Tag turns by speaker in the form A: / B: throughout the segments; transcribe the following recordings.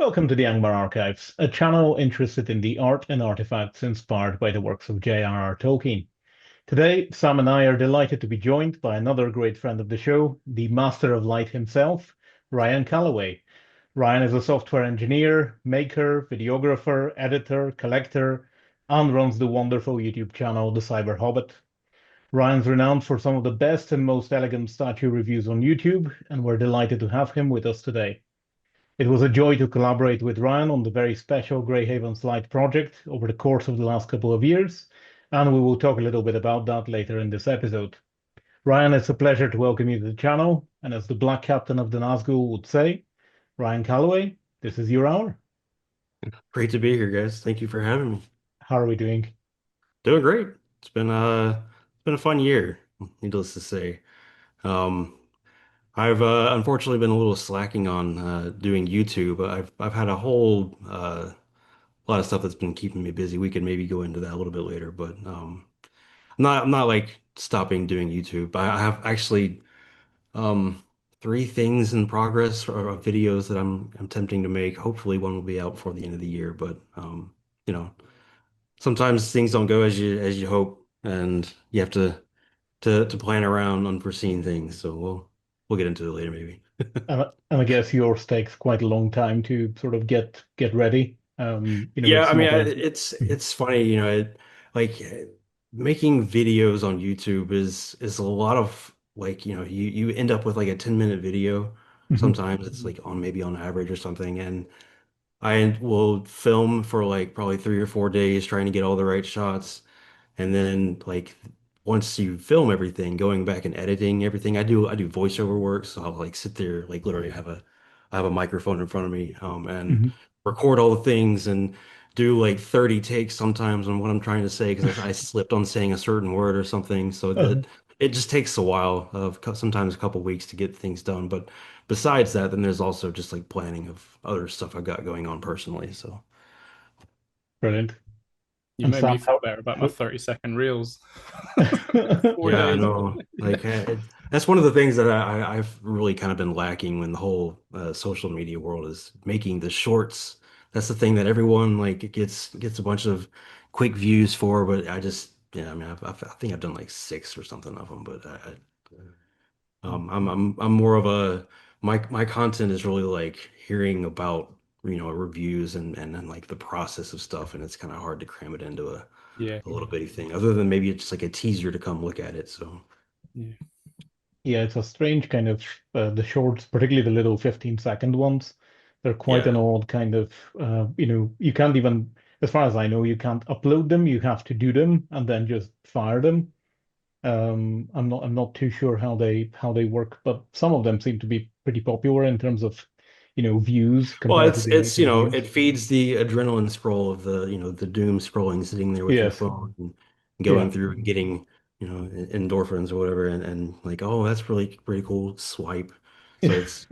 A: Welcome to the Angmar Archives, a channel interested in the art and artifacts inspired by the works of J.R.R. Tolkien. Today, Sam and I are delighted to be joined by another great friend of the show, the Master of Light himself, Ryan Calloway. Ryan is a software engineer, maker, videographer, editor, collector, and runs the wonderful YouTube channel, The Cyber Hobbit. Ryan's renowned for some of the best and most elegant statue reviews on YouTube, and we're delighted to have him with us today. It was a joy to collaborate with Ryan on the very special Greyhaven Slide project over the course of the last couple of years, and we will talk a little bit about that later in this episode. Ryan, it's a pleasure to welcome you to the channel, and as the Black Captain of the Nazgul would say, Ryan Calloway, this is your hour.
B: Great to be here, guys. Thank you for having me.
A: How are we doing?
B: Doing great. It's been a fun year, needless to say. Um, I've unfortunately been a little slacking on doing YouTube. I've had a whole lot of stuff that's been keeping me busy. We could maybe go into that a little bit later, but I'm not like stopping doing YouTube. I have actually um three things in progress or videos that I'm attempting to make. Hopefully one will be out before the end of the year, but you know. Sometimes things don't go as you hope, and you have to plan around unforeseen things. So we'll get into it later, maybe.
A: And I guess yours takes quite a long time to sort of get ready.
B: Yeah,
A: It's
B: I mean,
A: not a.
B: it's funny, like making videos on YouTube is a lot of like, you end up with like a 10-minute video.
A: Mhm.
B: Sometimes it's like on maybe on average or something, and I will film for like probably 3 or 4 days trying to get all the right shots. And then like once you film everything, going back and editing everything, I do voiceover work, so I'll like sit there like literally I have a microphone in front of me and
A: Mhm.
B: record all the things and do like 30 takes sometimes on what I'm trying to say because I slipped on saying a certain word or something. So
A: Uh,
B: that it just takes a while of sometimes a couple weeks to get things done. But besides that, then there's also just like planning of other stuff I've got going on personally. So
A: Brilliant.
C: You
A: And
C: made
A: Sam,
C: me feel better about my
A: how
C: 30-second reels. four
B: Yeah, I
C: days.
B: know. Like that's one of the things that I've really kind of been lacking in the whole social media world is making the shorts. That's the thing that everyone like gets a bunch of quick views for, but I mean I think I've done like six or something of them, but I'm more of a my content is really like hearing about reviews and like the process of stuff, and it's kind of hard to cram it into
C: Yeah,
B: a little bitty thing. Other than maybe it's like a teaser to come look at it. So.
C: yeah,
A: Yeah, it's a strange kind of the shorts, particularly the little 15-second ones. They're quite an
B: Yeah.
A: odd kind of you can't even, as far as I know, you can't upload them. You have to do them and then just fire them. I'm not too sure how they work, but some of them seem to be pretty popular in terms of views
B: Well,
A: compared to the
B: it's
A: original
B: it
A: views.
B: feeds the adrenaline scroll of the doom scrolling, sitting there with your
A: Yes.
B: phone and
A: Yeah.
B: going through and getting endorphins or whatever, and like, oh, that's really pretty cool. Swipe. So it's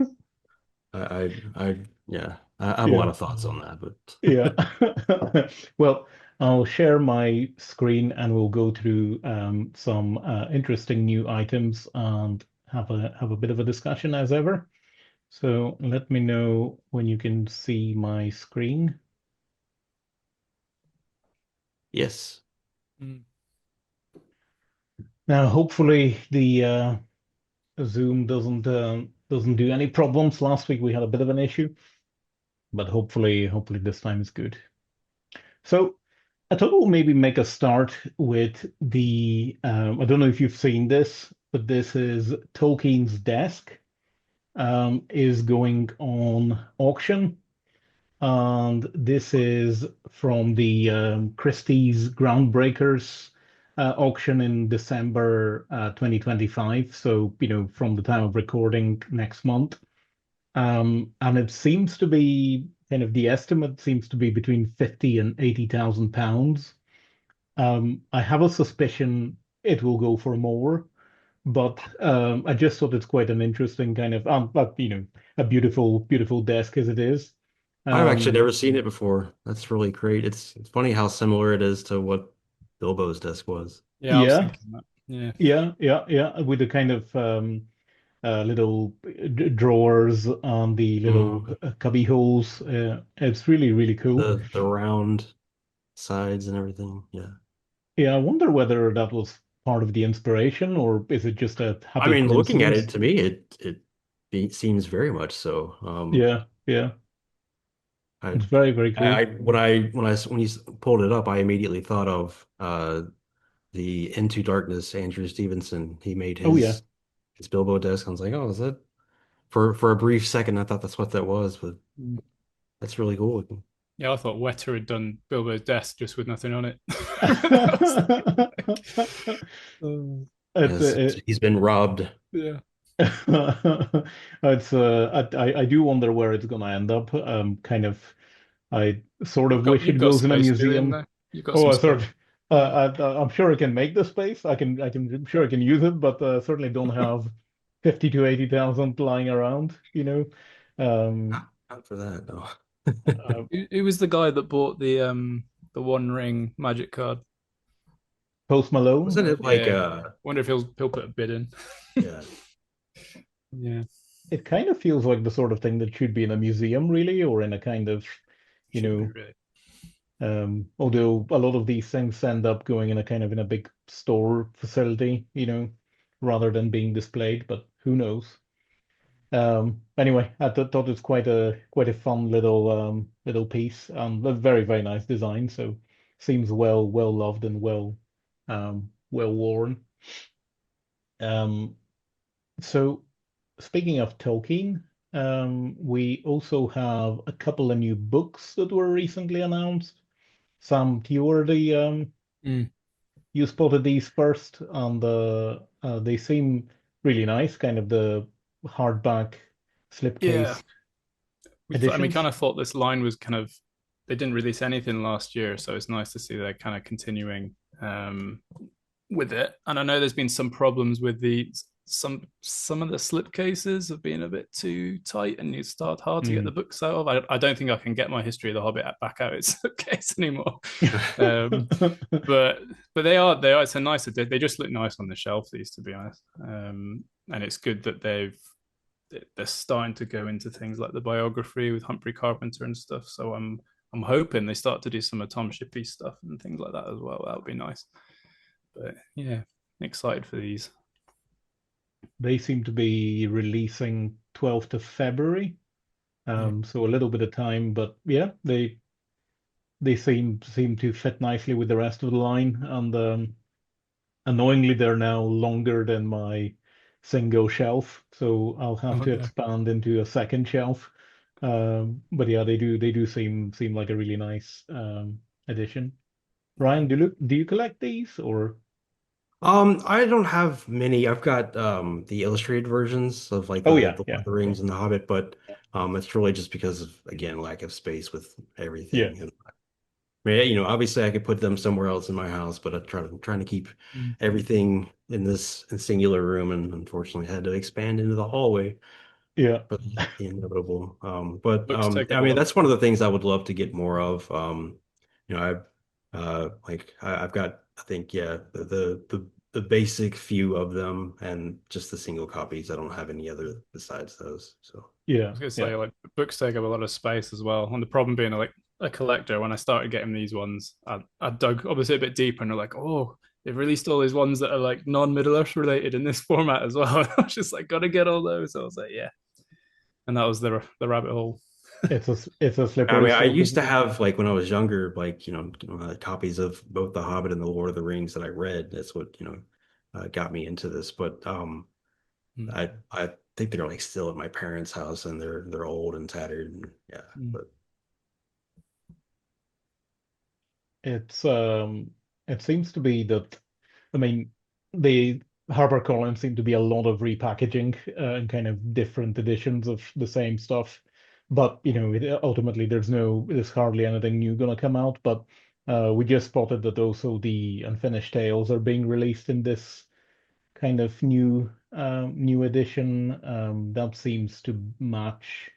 B: yeah, I have a
A: Yeah.
B: lot of thoughts on that, but
A: Yeah. Well, I'll share my screen and we'll go through some interesting new items and have a bit of a discussion as ever. So let me know when you can see my screen.
B: yes.
C: mm,
A: Now, hopefully the Zoom doesn't do any problems. Last week we had a bit of an issue, but hopefully this time is good. So I thought we'll maybe make a start with the I don't know if you've seen this, but this is Tolkien's desk is going on auction. And this is from the Christie's Groundbreakers auction in December 2025. So, from the time of recording next month. And it seems to be kind of the estimate seems to be between 50 and 80,000 pounds. I have a suspicion it will go for more, but I just thought it's quite an interesting kind of, but a beautiful, beautiful desk as it is.
B: I've actually
A: Um,
B: never seen it before. That's really great. It's funny how similar it is to what Bilbo's desk was.
C: yeah. I was
A: yeah,
C: thinking that. Yeah,
A: yeah, yeah, yeah, with the kind of little drawers on the little
B: Mm.
A: cubby holes. It's really, really cool.
B: The round sides and everything. Yeah.
A: Yeah, I wonder whether that was part of the inspiration or is it just a
B: I
A: happy
B: mean, looking at it
A: coincidence?
B: to me, seems very much so.
A: Yeah, yeah.
B: I,
A: It's very, very cool.
B: when you pulled it up, I immediately thought of the Into Darkness, Andrew Stevenson. He made
A: Oh yeah.
B: his Bilbo desk. I was like, oh, is that for a brief second? I thought that's what that was, but
C: Mm.
B: that's really cool.
C: Yeah, I thought Weta had done Bilbo's desk just with nothing on it. I was like, oh,
A: It's
B: Yes, he's been robbed.
C: yeah.
A: it's I do wonder where it's gonna end up. Kind of I sort of wish
C: You've
A: it
C: got
A: goes in a
C: space to in
A: museum.
C: there. You've got
A: Oh,
C: some
A: I
C: space.
A: sort
C: Yeah.
A: I'm sure I can make the space. I'm sure I can use it, but certainly don't have 50 to 80,000 lying around, you know. Um,
B: Not for that, no.
A: uh,
C: Who was the guy that bought the One Ring magic card?
A: Post Malone,
B: Wasn't it like
C: Yeah. Wonder if he'll put a bid in.
B: yeah.
C: Yeah.
A: it kind of feels like the sort of thing that should be in a museum, really, or in a kind of, you
C: Should be
A: know,
C: really.
A: although a lot of these things end up going in a kind of in a big store facility, rather than being displayed, but who knows? Anyway, I thought it's quite a fun little piece and a very, very nice design. So seems well loved and well worn. Um, so speaking of Tolkien, we also have a couple of new books that were recently announced. Sam, you were
C: Mm.
A: you spotted these first, and they seem really nice, kind of the hardback
C: Yeah.
A: slipcase
C: We
A: editions.
C: kind of thought this line was kind of they didn't release anything last year, so it's nice to see they're kind of continuing with it. And I know there's been some problems with the some of the slipcases have been a bit too tight, and you start hard to get the
A: Mm.
C: books out of. I don't think I can get my History of the Hobbit back out its slipcase anymore. Um, but they are. It's a nice. They just look nice on the shelf. These, to be honest, and it's good that they're starting to go into things like the biography with Humphrey Carpenter and stuff. So I'm hoping they start to do some of Tom Shippey's stuff and things like that as well. That would be nice. But yeah, excited for these.
A: They seem to be releasing 12th of February,
C: Mm.
A: so a little bit of time, but yeah, they seem to fit nicely with the rest of the line, and annoyingly, they're now longer than my single shelf, so I'll have to
C: Okay.
A: expand into a second shelf. But yeah, they do seem like a really nice addition. Ryan, do you collect these or?
B: I don't have many. I've got the illustrated versions of like
A: Oh
B: the
A: yeah,
B: the Lord
A: yeah,
B: of the Rings and the Hobbit, but it's really just because of again lack of space with
A: yeah,
B: everything. And I mean, obviously I could put them somewhere else in my house, but I'm trying to keep
C: Mm.
B: everything in this singular room, and unfortunately had to expand into the hallway
A: yeah.
B: for the inevitable. But
C: Books take up
B: I
C: a
B: mean,
C: lot of
B: that's one
C: space.
B: of the things I would love to get more of. I've I've got I think yeah the basic few of them and just the single copies. I don't have any other besides those. So
C: I
A: Yeah,
C: was gonna
A: yeah,
C: say like books take up a lot of space as well. And the problem being like a collector, when I started getting these ones, I dug obviously a bit deeper and they're like, oh, they've released all these ones that are like non-Middle Earth related in this format as well. I was just like, gotta get all those. So I was like, yeah. And that was the rabbit hole.
A: it's a
B: I
A: slippery
B: mean, I
A: slope,
B: used
A: isn't
B: to
A: it?
B: have like when I was younger, like copies of both The Hobbit and The Lord of the Rings that I read. That's what got me into this. But
C: Mm.
B: I think they're like still at my parents' house and they're old and tattered. And, yeah,
C: Mm.
B: but
A: It's it seems to be that I mean the HarperCollins seem to be a lot of repackaging and kind of different editions of the same stuff. But ultimately there's hardly anything new gonna come out. But we just spotted that also the Unfinished Tales are being released in this kind of new edition that seems to match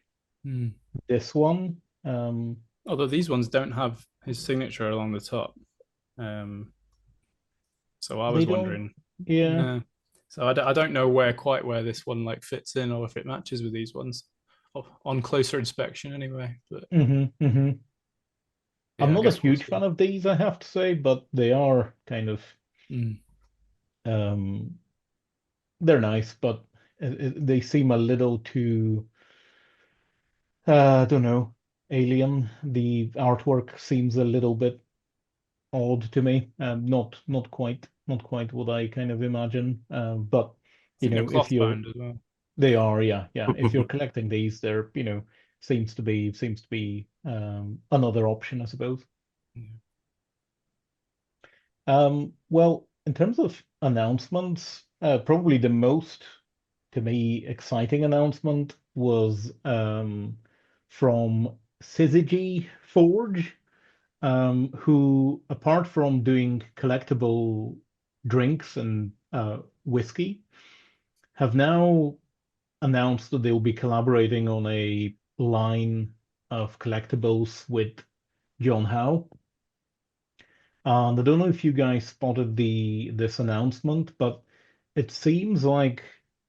C: Mm.
A: this one. Um,
C: Although these ones don't have his signature along the top. Um, so I
A: they
C: was
A: don't,
C: wondering,
A: yeah.
C: yeah. So I don't know where this one like fits in, or if it matches with these ones on closer inspection anyway. But
A: I'm
C: yeah, I
A: not a
C: guess we'll
A: huge fan
C: see.
A: of these, I have to say, but they are kind of
C: Mm.
A: um, they're nice, but they seem a little too I don't know, alien. The artwork seems a little bit odd to me. Not quite what I kind of imagine. But
C: I
A: you
C: think they're
A: know, if
C: cloth
A: you're
C: bound as well.
A: they are, yeah, yeah. If you're collecting these, they're, seems to be another option, I suppose.
C: Yeah.
A: Well, in terms of announcements, probably the most, to me, exciting announcement was from Syzygy Forge, who, apart from doing collectible drinks and whiskey, have now announced that they will be collaborating on a line of collectibles with John Howe. And I don't know if you guys spotted this announcement, but it seems like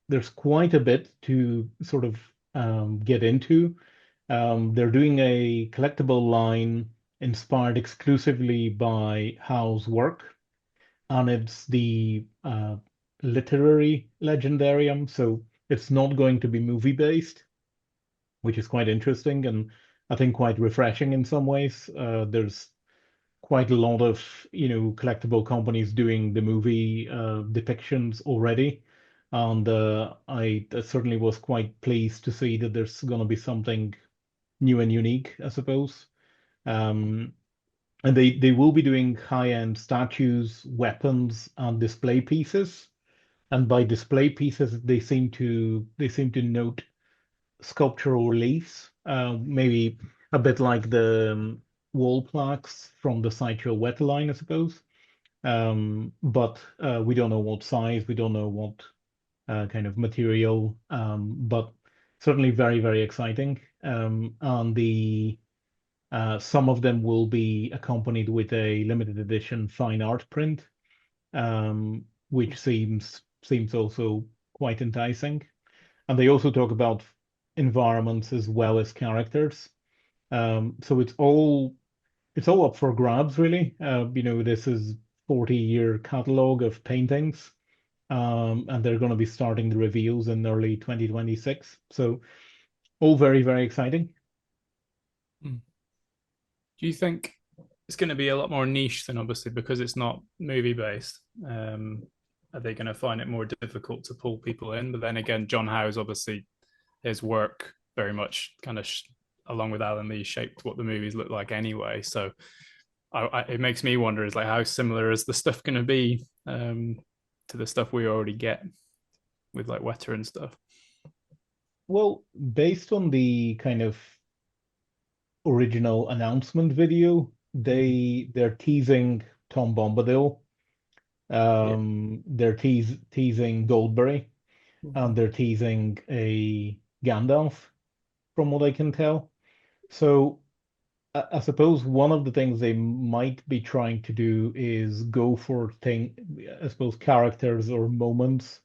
A: there's quite a bit to sort of get into. They're doing a collectible line inspired exclusively by Howe's work, and it's the literary legendarium, so it's not going to be movie based, which is quite interesting and I think quite refreshing in some ways. There's quite a lot of collectible companies doing the movie depictions already, and I certainly was quite pleased to see that there's going to be something new and unique, I suppose. Um, and they will be doing high-end statues, weapons, and display pieces. And by display pieces, they seem to note sculptural reliefs, maybe a bit like the wall plaques from the Sideshow Weta line, I suppose. But we don't know what size, we don't know what kind of material, but certainly very, very exciting. And the some of them will be accompanied with a limited edition fine art print, which seems also quite enticing. And they also talk about environments as well as characters. So it's all up for grabs, really. This is 40-year catalog of paintings, and they're going to be starting the reveals in early 2026. So all very, very exciting.
C: Mm. Do you think it's going to be a lot more niche than obviously because it's not movie based? Are they going to find it more difficult to pull people in? But then again, John Howe's obviously his work very much kind of along with Alan Lee shaped what the movies look like anyway. So it makes me wonder is like how similar is the stuff going to be to the stuff we already get with like Weta and stuff.
A: Well, based on the kind of original announcement video, they're teasing Tom Bombadil,
C: Yeah.
A: they're teasing Goldberry, and they're teasing a Gandalf, from what I can tell. So I suppose one of the things they might be trying to do is go for I suppose, characters or moments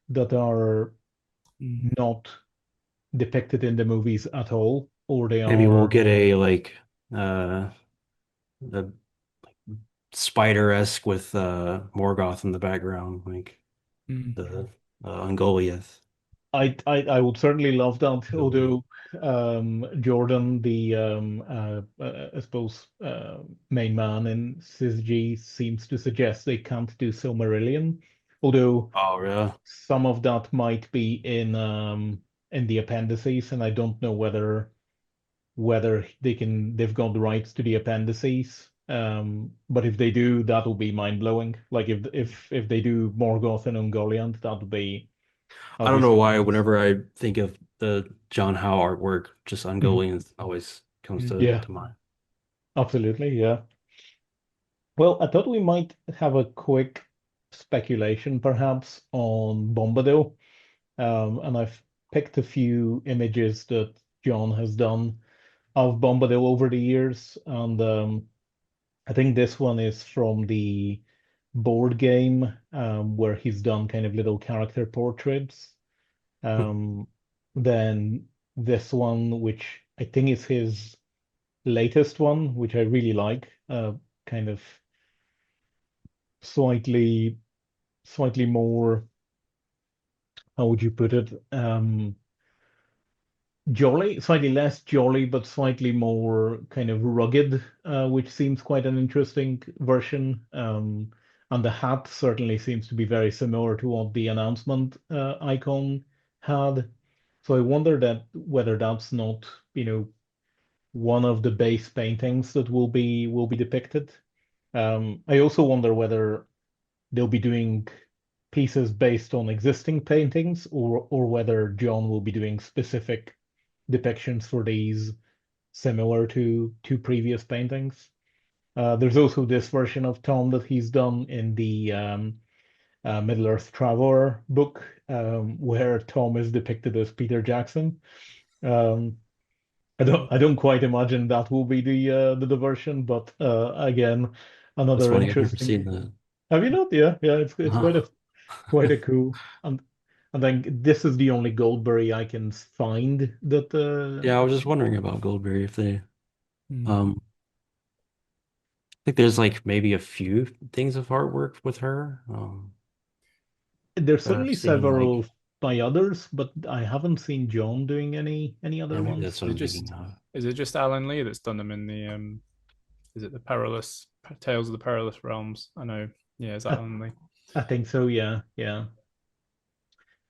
A: that are not depicted in the movies at all, or they
B: Maybe we'll
A: are.
B: get a spider-esque with Morgoth in the background, like the Ungoliath.
A: I would certainly love that.
B: Ungoliant.
A: Although Jordan, the I suppose main man in Syzygy, seems to suggest they can't do Silmarillion. Although
B: Oh, really?
A: some of that might be in the appendices, and I don't know whether they've got the rights to the appendices. But if they do, that'll be mind blowing. Like if they do Morgoth and Ungoliant,
B: I
A: that'll
B: don't
A: be
B: know
A: something
B: why
A: else.
B: whenever I think of the John Howe artwork, just
A: Mhm.
B: Ungoliant always comes
A: Yeah,
B: to mind.
A: absolutely. Yeah. Well, I thought we might have a quick speculation, perhaps, on Bombadil. And I've picked a few images that John has done of Bombadil over the years, and I think this one is from the board game where he's done kind of little character portraits. Um, then this one, which I think is his latest one, which I really like, kind of slightly slightly more, how would you put it? Jolly, slightly less jolly, but slightly more kind of rugged, which seems quite an interesting version. And the hat certainly seems to be very similar to what the announcement icon had. So I wonder that whether that's not, one of the base paintings that will be depicted. I also wonder whether they'll be doing pieces based on existing paintings, or whether John will be doing specific depictions for these similar to previous paintings. There's also this version of Tom that he's done in the Middle-earth Traveler book, where Tom is depicted as Peter Jackson. Um, I don't quite imagine that will be the version, but again,
B: That's
A: another
B: funny. I've never seen
A: interesting.
B: that.
A: Have you not? Yeah, yeah, it's
B: Uh-huh.
A: quite a cool. And then this is the only Goldberry I can find that
B: Yeah, I was just wondering about Goldberry if they
A: hmm.
B: I think there's like maybe a few things of artwork with her.
A: There's
B: That I've
A: certainly
B: seen
A: several
B: like
A: by others, but I haven't seen John doing any
B: yeah,
A: other
B: maybe that's
A: ones.
B: what
C: Is it
B: I'm thinking
C: just
B: of.
C: is it just Alan Lee that's done them in the is it the Perilous Tales of the Perilous Realms? I know. Yeah, is that
A: I,
C: Alan Lee?
A: I think so, yeah, yeah.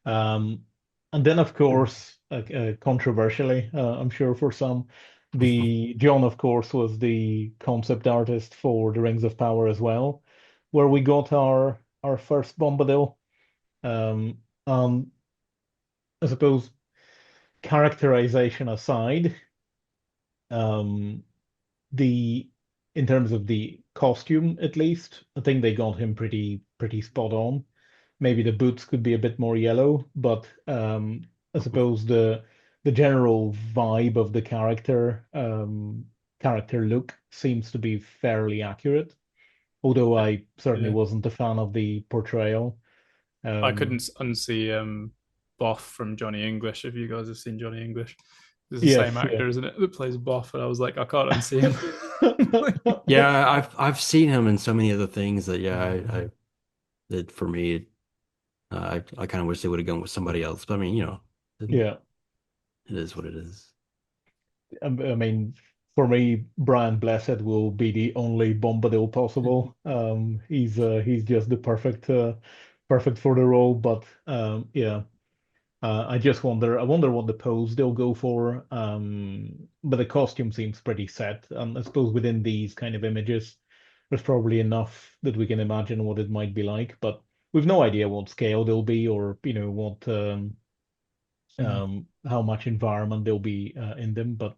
A: Um, and then, of
C: Hmm.
A: course, controversially, I'm sure for some, the John, of course, was the concept artist for the Rings of Power as well, where we got our first Bombadil. Um, and I suppose characterization aside, um, the in terms of the costume, at least, I think they got him pretty spot on. Maybe the boots could be a bit more yellow, but I suppose the general vibe of the character look seems to be fairly accurate. Although I certainly
C: Yeah.
A: wasn't a fan of the portrayal.
C: I
A: Um,
C: couldn't unsee Boff from Johnny English. If you guys have seen Johnny English, it's the same
A: yes,
C: actor, isn't it, that plays Boff? And I was like, I can't unsee him.
B: Yeah, I've seen him in so many other things that yeah, I that for me I kind of wish they would have gone with somebody else. But I mean, it,
A: yeah.
B: it is what it is.
A: I mean, for me, Brian Blessed will be the only Bombadil possible. He's just the perfect for the role. But yeah, I wonder what the pose they'll go for. But the costume seems pretty set, and I suppose within these kind of images, there's probably enough that we can imagine what it might be like. But we've no idea what scale they'll be, or what how much environment there'll be in them. But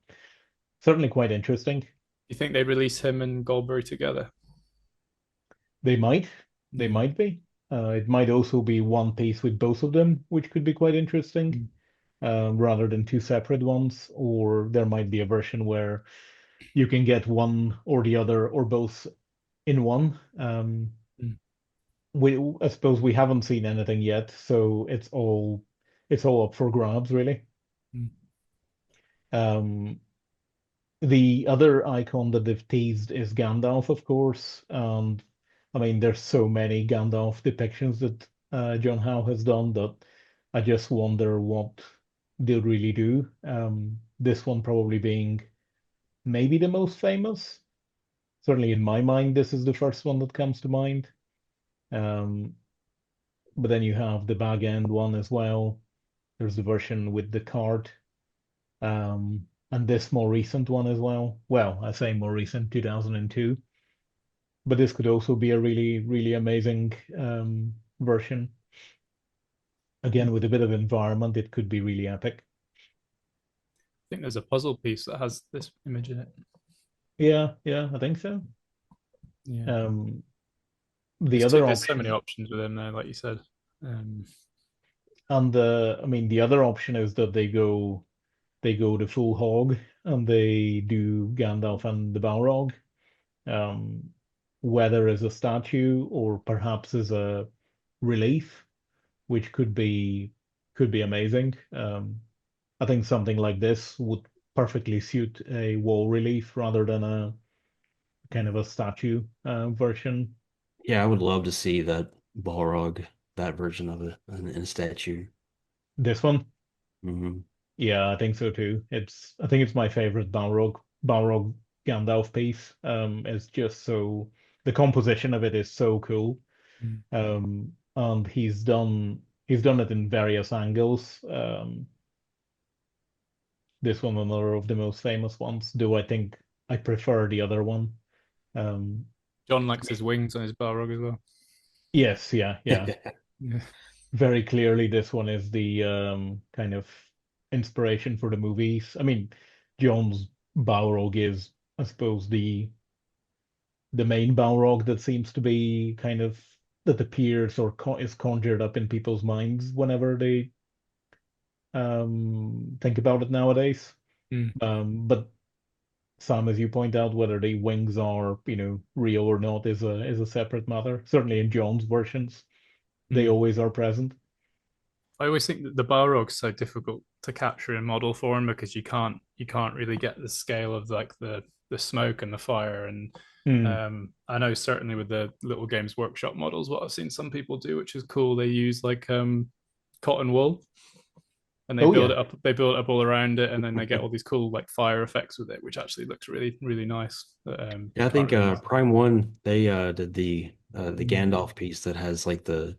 A: certainly quite interesting.
C: You think they release him and Goldberry together?
A: They might, they
C: Yeah.
A: might be. It might also be one piece with both of them, which could be quite interesting,
C: Mm.
A: rather than two separate ones. Or there might be a version where you can get one or the other or both in one.
C: Mm.
A: I suppose we haven't seen anything yet, so it's all up for grabs, really.
C: Mm.
A: Um, The other icon that they've teased is Gandalf, of course. And I mean, there's so many Gandalf depictions that John Howe has done that I just wonder what they'll really do. This one probably being maybe the most famous. Certainly in my mind, this is the first one that comes to mind. Um, but then you have the bag end one as well. There's the version with the card. And this more recent one as well. Well, I say more recent, 2002, but this could also be a really, really amazing version.
C: Mm.
A: Again, with a bit of environment, it could be really epic.
C: I think there's a puzzle piece that has this image in it.
A: Yeah, yeah, I think so.
C: Yeah.
A: Um, the other
C: There's so many
A: option,
C: options with him there, like you said. Um,
A: and I mean, the other option is that they go the full hog and they do Gandalf and the Balrog. Um, whether as a statue or perhaps as a relief, which could be amazing. I think something like this would perfectly suit a wall relief rather than a kind of a statue version.
B: Yeah, I would love to see that Balrog, that version of it in a statue.
A: This one,
B: Hmm.
A: yeah, I think so too. I think it's my favorite Balrog Gandalf piece. It's just so the composition of it is so cool.
C: Mm.
A: And he's done it in various angles. This one another of the most famous ones. Do I think I prefer the other one? Um,
C: John likes his wings on his Balrog as well.
A: yes, yeah, yeah.
C: Yeah.
A: Very clearly, this one is the kind of inspiration for the movies. I mean, John's Balrog is, I suppose, the main Balrog that seems to be kind of that appears or co is conjured up in people's minds whenever they think about it nowadays.
C: Mm.
A: But Sam, as you point out, whether the wings are, real or not is a separate matter. Certainly in John's versions, they
C: Mm.
A: always are present.
C: I always think that the Balrog's so difficult to capture in model form because you can't really get the scale of like the smoke and the fire. And
A: Hmm.
C: I know certainly with the Little Games Workshop models, what I've seen some people do, which is cool, they use like cotton wool and
A: Oh yeah,
C: they build it up all around it, and then they get all these cool like fire effects with it, which actually looks really really nice. But
B: Yeah,
C: you
B: I
C: can't
B: think
C: really use.
B: Prime One they did the Gandalf piece that has like the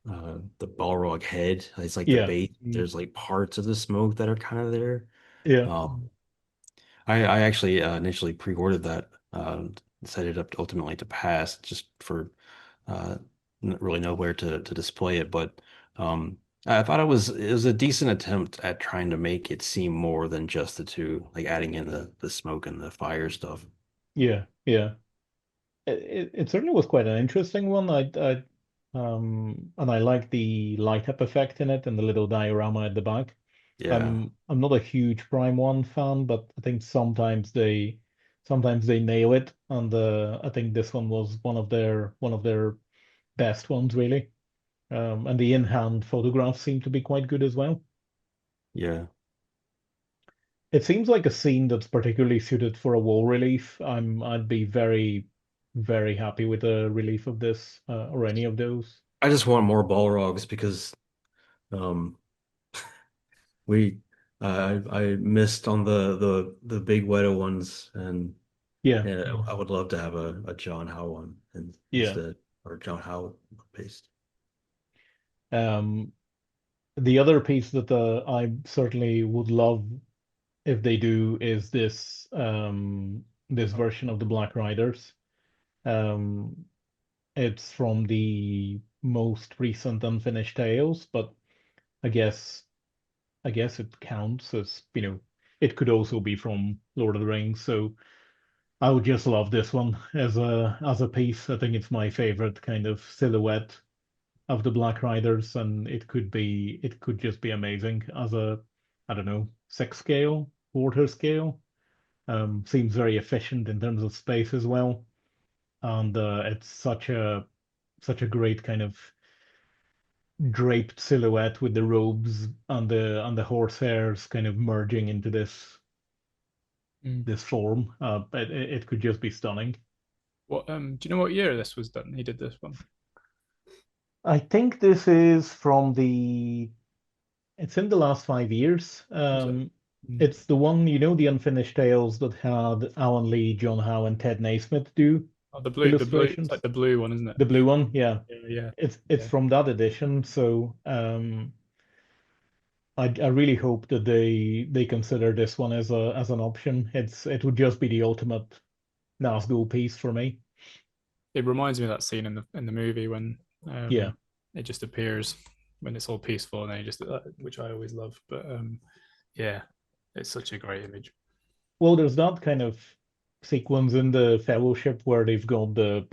B: Balrog head. It's like the
A: yeah,
B: base.
C: Mm.
B: There's like parts of the smoke that are kind of there.
A: yeah,
B: Um, I actually initially pre-ordered that, set it up to ultimately to pass just for not really know where to display it. But I thought it was a decent attempt at trying to make it seem more than just the two, like adding in the smoke and the fire stuff.
A: yeah, yeah. It certainly was quite an interesting one. And I like the light up effect in it and the little diorama at the back.
B: Yeah,
A: I'm not a huge Prime One fan, but I think sometimes they nail it, and I think this one was one of their best ones really. And the in-hand photographs seem to be quite good as well.
B: yeah.
A: It seems like a scene that's particularly suited for a wall relief. I'd be very happy with a relief of this or any of those.
B: I just want more Balrogs because um we I missed on the big Weta ones, and
A: Yeah,
B: yeah, I would love to have a John Howe one
A: yeah.
B: instead, or John Howe based.
A: Um, the other piece that I certainly would love if they do is this version of the Black Riders. Um, it's from the most recent Unfinished Tales, but I guess I guess it counts as, it could also be from Lord of the Rings. So I would just love this one as a piece. I think it's my favorite kind of silhouette of the Black Riders, and it could just be amazing as a, I don't know, 6 scale, quarter scale. Seems very efficient in terms of space as well, and it's such a great kind of draped silhouette with the robes and the horsehairs kind of merging into
C: Mm.
A: this form. It could just be stunning.
C: What do you know what year this was done? He did this one.
A: I think this is from it's in the last 5 years.
C: Was it? Mm.
A: It's the one, the Unfinished Tales that had Alan Lee, John Howe, and Ted Naismith do
C: Oh, the blue. It's like
A: illustrations.
C: the blue one, isn't it?
A: The blue one, yeah.
C: Yeah, yeah,
A: It's
C: yeah.
A: from that edition. So I really hope that they consider this one as an option. It would just be the ultimate Nazgul piece for me.
C: It reminds me of that scene in the movie when
A: Yeah.
C: it just appears when it's all peaceful, and then you just which I always love. But yeah, it's such a great image.
A: Well, there's that kind of sequence in the Fellowship where they've got the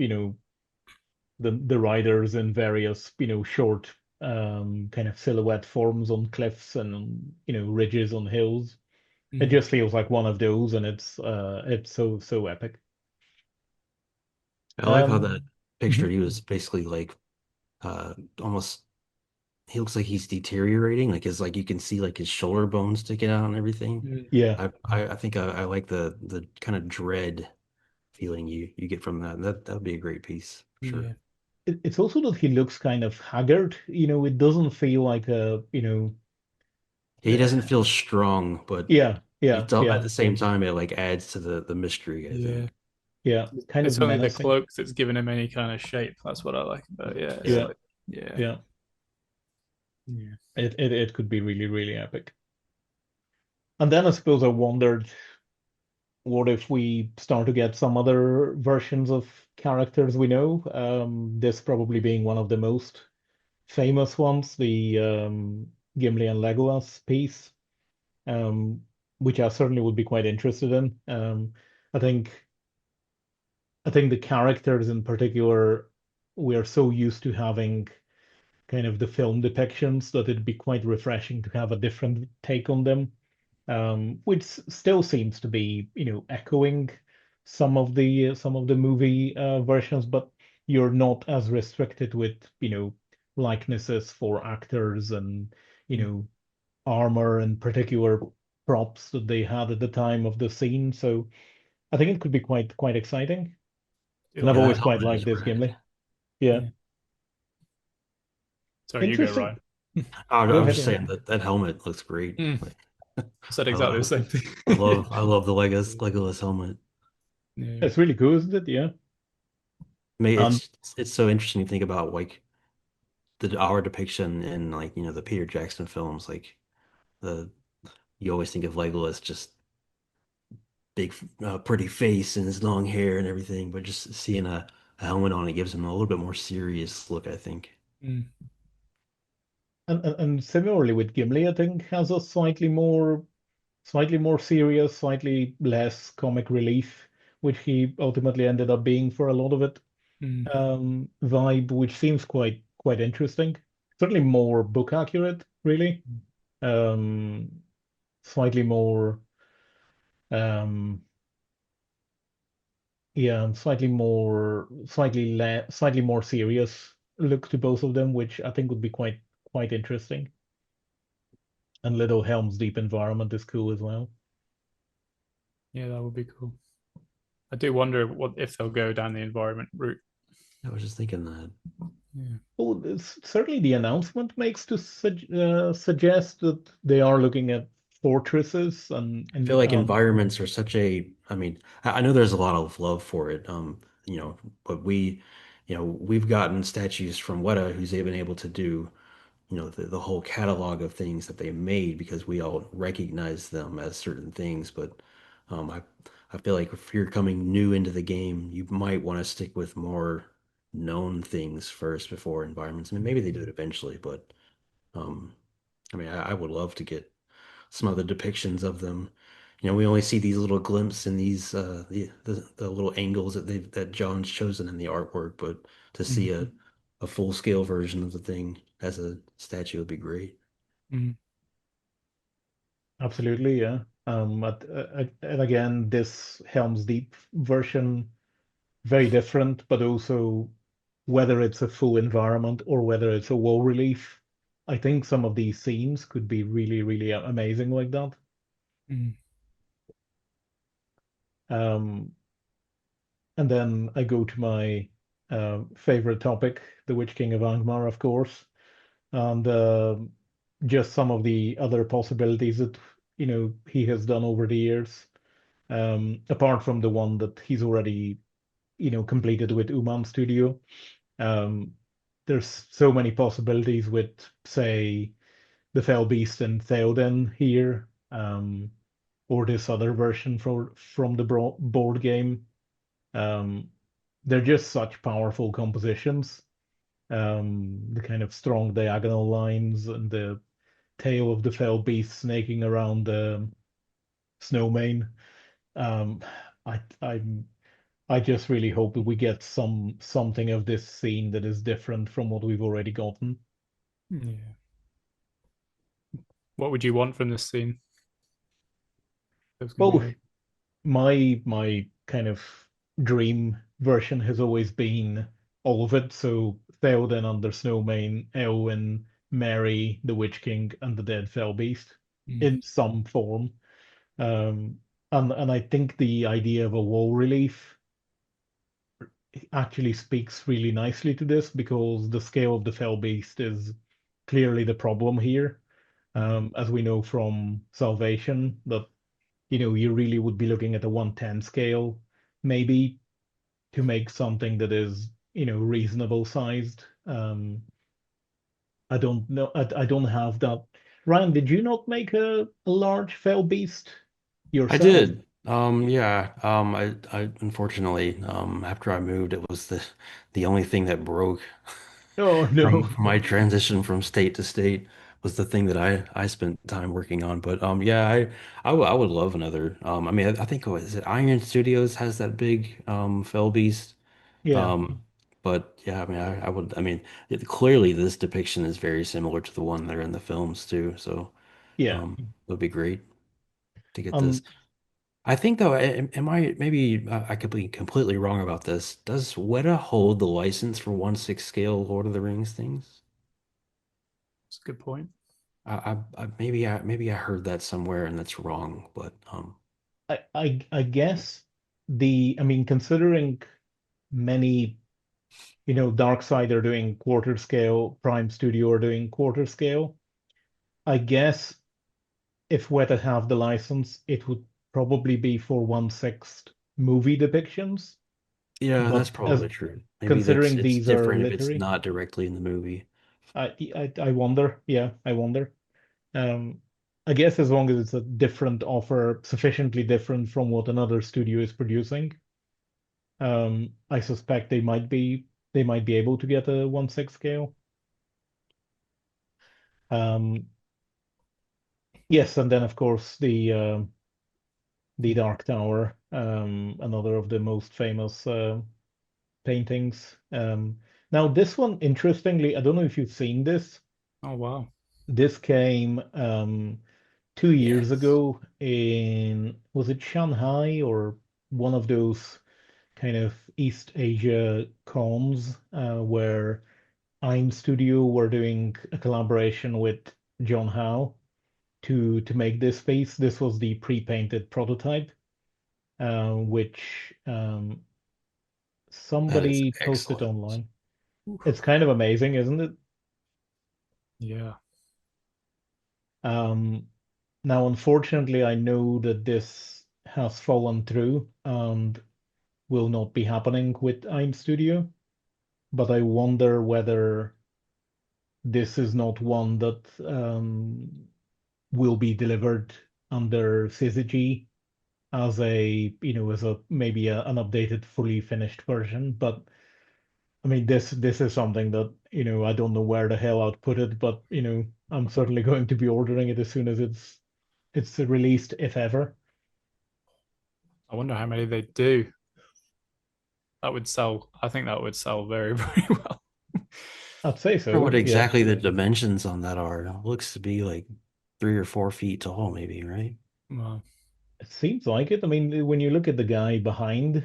A: riders in various, short kind of silhouette forms on cliffs and ridges on hills. It
C: Mm.
A: just feels like one of those, and it's so epic.
B: I like how that picture
A: Mhm.
B: he was basically like almost he looks like he's deteriorating, like his like you can see like his shoulder bones sticking out and everything.
C: Mm.
A: Yeah,
B: I think I like the kind of dread feeling you get from that. That would be a great piece, for sure.
C: Yeah.
A: it's also that he looks kind of haggard. It doesn't feel like
B: He doesn't feel strong, but
A: yeah, yeah,
B: it's all, at
A: yeah,
B: the same time it like adds to the mystery, I
C: Yeah.
B: think.
A: yeah, kind
C: It's
A: of
C: only the
A: menacing.
C: cloak that's given him any kind of shape. That's what I like about it. Yeah. It's
B: Yeah.
A: Yeah,
C: like, yeah.
A: yeah.
C: Yeah.
A: It could be really, really epic. And then I suppose I wondered, what if we start to get some other versions of characters we know? This probably being one of the most famous ones, the Gimli and Legolas piece, um, which I certainly would be quite interested in. I think I think the characters in particular, we are so used to having kind of the film depictions that it'd be quite refreshing to have a different take on them, which still seems to be, echoing some of the movie versions, but you're not as restricted with, likenesses for actors and, you
C: Mm.
A: know, armor and particular props that they had at the time of the scene. So I think it could be quite exciting.
C: Do you
A: And I've
B: Yeah,
C: like
B: that
A: always quite
B: helmet
A: liked
B: is
A: this
B: rad.
A: Gimli. Yeah.
C: Yeah. Sorry, you go,
A: Interesting.
C: Ryan.
B: I
A: Go
B: was
A: ahead,
B: just
A: Ryan.
B: saying that helmet looks great.
C: Mm.
B: Like,
C: Said
B: I,
C: exactly
B: I
C: the same thing.
B: I love the Legolas helmet.
C: Yeah.
A: It's really cool, isn't it? Yeah.
B: I mean,
A: And
B: it's so interesting to think about like the our depiction in like the Peter Jackson films. Like the you always think of Legolas just big, pretty face and his long hair and everything, but just seeing a helmet on it gives him a little bit more serious look, I think.
C: Mm.
A: and similarly with Gimli, I think has a slightly more serious, slightly less comic relief, which he ultimately ended up being for a lot of it,
C: Mm.
A: vibe, which seems quite interesting. Certainly more book accurate, really. Um, slightly more, um, yeah, slightly more serious look to both of them, which I think would be quite interesting. And little Helm's Deep environment is cool as well.
C: Yeah, that would be cool. I do wonder what if they'll go down the environment route.
B: I was just thinking that.
C: Yeah.
A: Well, certainly the announcement makes to suggest that they are looking at fortresses and
B: I feel
A: and
B: like environments are such I mean, I know there's a lot of love for it, but we've gotten statues from Weta who's been able to do, the whole catalog of things that they made because we all recognize them as certain things. But I feel like if you're coming new into the game, you might want to stick with more known things first before environments. I mean, maybe they do it eventually, but um, I mean, I would love to get some other depictions of them. We only see these little glimpses in these the little angles that John's chosen in the artwork, but to see
C: Mm.
B: a full scale version of the thing as a statue would be great.
C: Mm.
A: absolutely, yeah. And again, this Helm's Deep version, very different, but also whether it's a full environment or whether it's a wall relief, I think some of these scenes could be really, really amazing like that.
C: Mm.
A: Um, and then I go to my favorite topic, the Witch King of Angmar, of course, and just some of the other possibilities that he has done over the years. Apart from the one that he's already completed with Uman Studio, um, there's so many possibilities with, say, the Fell Beast and Theoden here, or this other version from the board game. Um, they're just such powerful compositions. The kind of strong diagonal lines and the tail of the fell beast snaking around the snowmane. Um, I I'm I just really hope that we get something of this scene that is different from what we've already gotten.
C: Yeah. What would you want from this scene? If it was going to be
A: Well,
C: made.
A: my kind of dream version has always been all of it. So Theoden under Snowmane, Eowyn, Merry, the Witch King, and the Dead Fell Beast
C: Mm.
A: in some form. Um, and I think the idea of a wall relief actually speaks really nicely to this because the scale of the Fell Beast is clearly the problem here. As we know from Salvation, that you really would be looking at a 110 scale, maybe to make something that is, reasonable sized. I don't know. I don't have that. Ryan, did you not make a large Fell Beast
B: I
A: yourself?
B: did. Yeah. I unfortunately, after I moved, it was the only thing that broke
A: Oh
B: from,
A: no.
B: from my transition from state to state was the thing that I spent time working on. But yeah, I would love another. I mean, I think what is it? Iron Studios has that big Fell Beast.
A: Yeah,
B: Um, but yeah, I mean, I would. I mean, clearly this depiction is very similar to the one that are in the films too. So
A: yeah.
B: it would be great to get this.
A: Um,
B: I think though, am I maybe I could be completely wrong about this. Does Weta hold the license for 1/6 scale Lord of the Rings things?
C: That's a good point.
B: Maybe I heard that somewhere and that's wrong, but
A: I guess I mean, considering many, Darkside are doing quarter scale, Prime Studio are doing quarter scale. I guess if Weta have the license, it would probably be for 1/6 movie depictions.
B: yeah,
A: But
B: that's
A: as
B: probably true. Maybe that's
A: considering
B: it's
A: these are
B: different if it's
A: literary,
B: not directly in the movie.
A: I wonder. Yeah, I wonder. Um, I guess as long as it's a different offer, sufficiently different from what another studio is producing, I suspect they might be able to get a 1/6 scale. Um, yes, and then of course the Dark Tower, another of the most famous paintings. Now this one, interestingly, I don't know if you've seen this.
C: Oh wow.
A: This came 2 years
B: Yes.
A: ago in, was it Shanghai or one of those kind of East Asia cons where I'm Studio were doing a collaboration with John Howe to make this piece. This was the pre-painted prototype, which
B: That is
A: somebody posted
B: excellent.
A: online. It's kind of amazing, isn't it?
C: Yeah.
A: Um, Now, unfortunately, I know that this has fallen through and will not be happening with I'm Studio, but I wonder whether this is not one that will be delivered under Syzygy as a maybe an updated, fully finished version. But I mean, this is something that, I don't know where the hell I'd put it, but I'm certainly going to be ordering it as soon as it's released, if ever.
C: I wonder how many they do. That would sell. I think that would sell very, very well.
A: I'd say
B: I wonder what
A: so, yeah.
B: exactly the dimensions on that are. It looks to be like 3 or 4 feet tall, maybe, right?
C: Well,
A: It seems like it. I mean, when you look at the guy behind,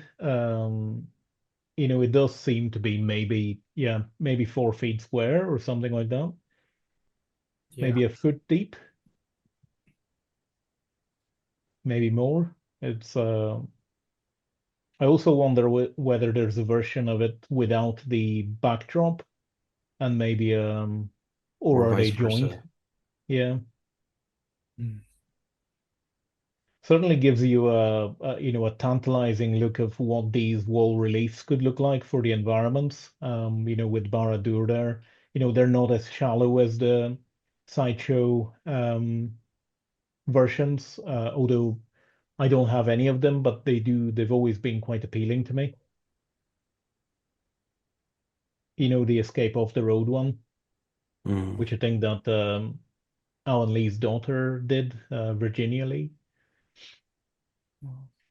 A: it does seem to be maybe, yeah, maybe 4 feet square or something like that.
C: yeah.
A: Maybe a foot deep, maybe more. It's I also wonder whether there's a version of it without the backdrop and maybe or
B: Or
A: are they
B: vice
A: joined?
B: versa.
A: Yeah.
C: Mm.
A: Certainly gives you a tantalizing look of what these wall reliefs could look like for the environments. With Barad-dûr there, they're not as shallow as the sideshow versions, although I don't have any of them, but they've always been quite appealing to me. The Escape Off the Road one,
B: Mm.
A: which I think that Alan Lee's daughter did, Virginia Lee.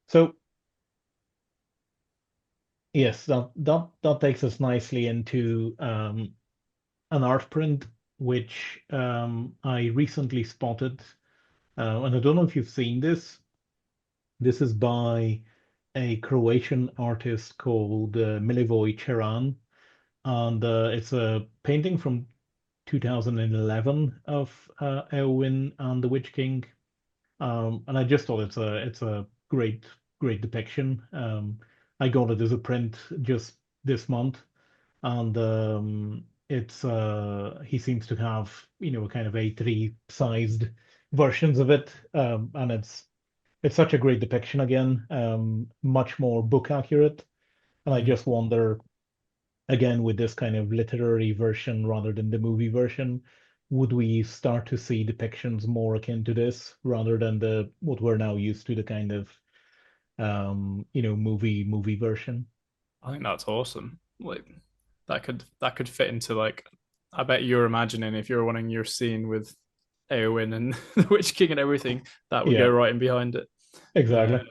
A: So yes, that takes us nicely into an art print which I recently spotted, and I don't know if you've seen this. This is by a Croatian artist called Milivoj Ceran, and it's a painting from 2011 of Eowyn and the Witch King. And I just thought it's a great depiction. I got it as a print just this month, and it's he seems to have kind of A3 sized versions of it, and it's such a great depiction again, much more book accurate. And I
C: Mm.
A: just wonder again with this kind of literary version rather than the movie version, would we start to see depictions more akin to this rather than the what we're now used to, the kind of movie version?
C: I think that's awesome. Like that could fit into like I bet you're imagining if you're wanting your scene with Eowyn and the Witch King and everything, that would go
A: Yeah,
C: right in behind it.
A: exactly.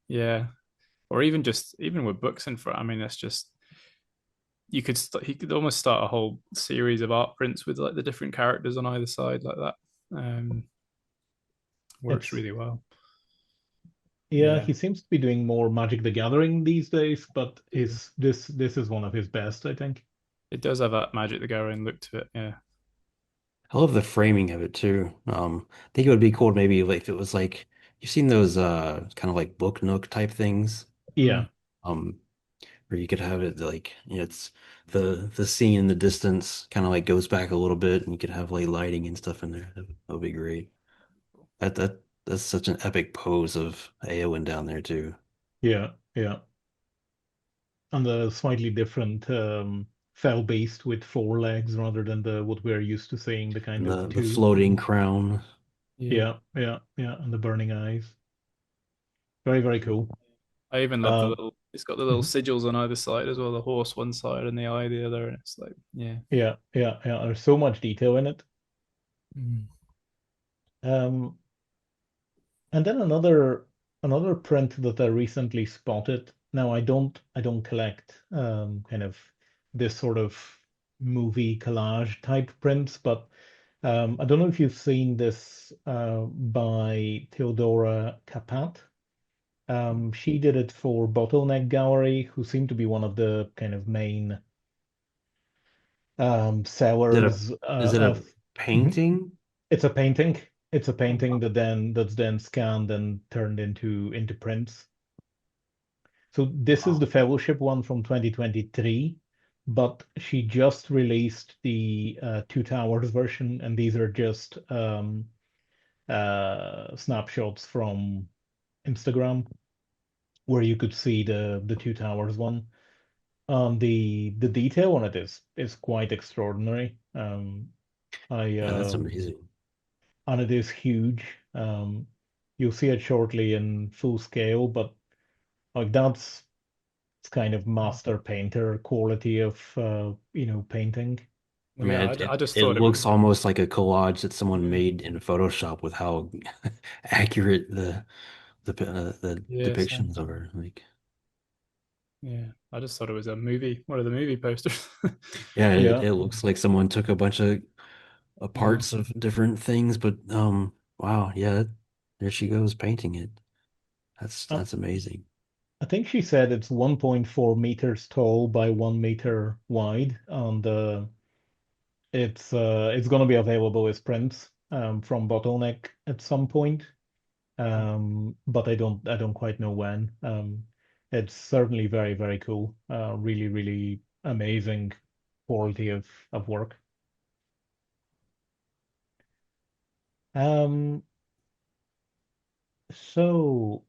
C: Yeah, or even with books in front. I mean, that's just he could almost start a whole series of art prints with like the different characters on either side like that. Um, Works
A: It's
C: really well.
A: Yeah,
C: Yeah,
A: he seems to be doing more Magic the Gathering these days, but
C: yeah.
A: his this is one of his best, I think.
C: It does have that Magic the Gathering look to it. Yeah,
B: I love the framing of it too. I think it would be cool maybe like if it was like you've seen those kind of like book nook type things.
A: Yeah,
C: mm.
B: Um, where you could have it like it's the scene in the distance kind of like goes back a little bit and you could have like lighting and stuff in there. That would be great. That's such an epic pose of Eowyn down there too.
A: yeah. And the slightly different fell beast with four legs rather than the what we're used to seeing, the kind
B: And
A: of
B: the
A: two.
B: floating crown.
C: Yeah.
A: Yeah, and the burning eyes. Very cool.
C: I even love the
A: Um,
C: little. It's got the little
A: mhm.
C: sigils on either side as well. The horse one side and the eye the other, and it's like, yeah.
A: Yeah. There's so much detail in it.
C: Mm.
A: Um, and then another print that I recently spotted. Now I don't collect kind of this sort of movie collage type prints, but I don't know if you've seen this by Theodora Kapat. She did it for Bottleneck Gallery, who seem to be one of the kind of main
B: Is it a
A: sellers
B: is it a
A: of. Mhm.
B: painting?
A: It's a painting. It's a
C: Oh,
A: painting
C: wow.
A: that's then scanned and turned into prints. So this is
B: Wow.
A: the Fellowship one from 2023, but she just released the Two Towers version, and these are just snapshots from Instagram where you could see the Two Towers one. The detail on it is quite extraordinary. I
B: Yeah, that's amazing.
A: And it is huge. You'll see it shortly in full scale, but like that's it's kind of master painter quality of painting.
B: I
C: Well,
B: mean,
C: yeah,
B: it
C: I just
B: it
C: thought it
B: looks
C: was.
B: almost like a collage that someone
C: Yeah,
B: made in Photoshop with how accurate the
C: yeah, same.
B: depictions are. Like,
C: Yeah, I just thought it was a movie, one of the movie posters.
B: yeah,
A: Yeah.
B: it looks like someone took a bunch of
C: Yeah,
B: parts of different things, but wow, yeah, there she goes painting it.
A: Um,
B: That's amazing.
A: I think she said it's 1.4 meters tall by 1 meter wide, and it's going to be available as prints from Bottleneck at some point. But I don't quite know when. It's certainly very cool. Really amazing quality of work. Um, so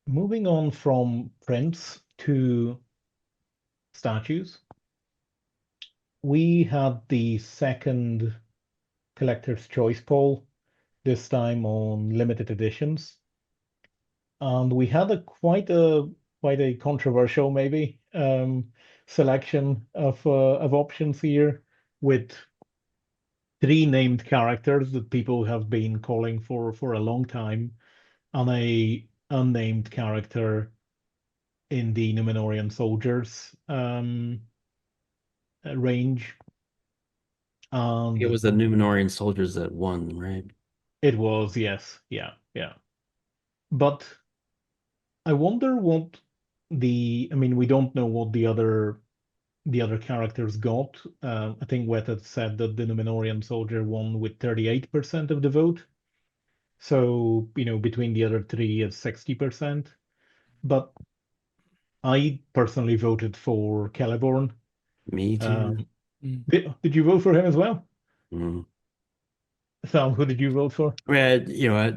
A: moving on from prints to statues, we had the second Collector's Choice poll, this time on limited editions. And we had a quite a controversial maybe selection of options here with three named characters that people have been calling for a long time, and a unnamed character in the Numenorian soldiers range.
B: It
A: And
B: was the Numenorian soldiers that won, right?
A: it was, yes, yeah. But I wonder what I mean, we don't know what the other characters got. I think Weta said that the Numenorian soldier won with 38% of the vote. So, between the other three, it's 60%. But I personally voted for Celeborn.
B: Me too.
A: Um, did you vote for him as well?
B: Mm.
A: Sam, who did you vote for?
B: I mean,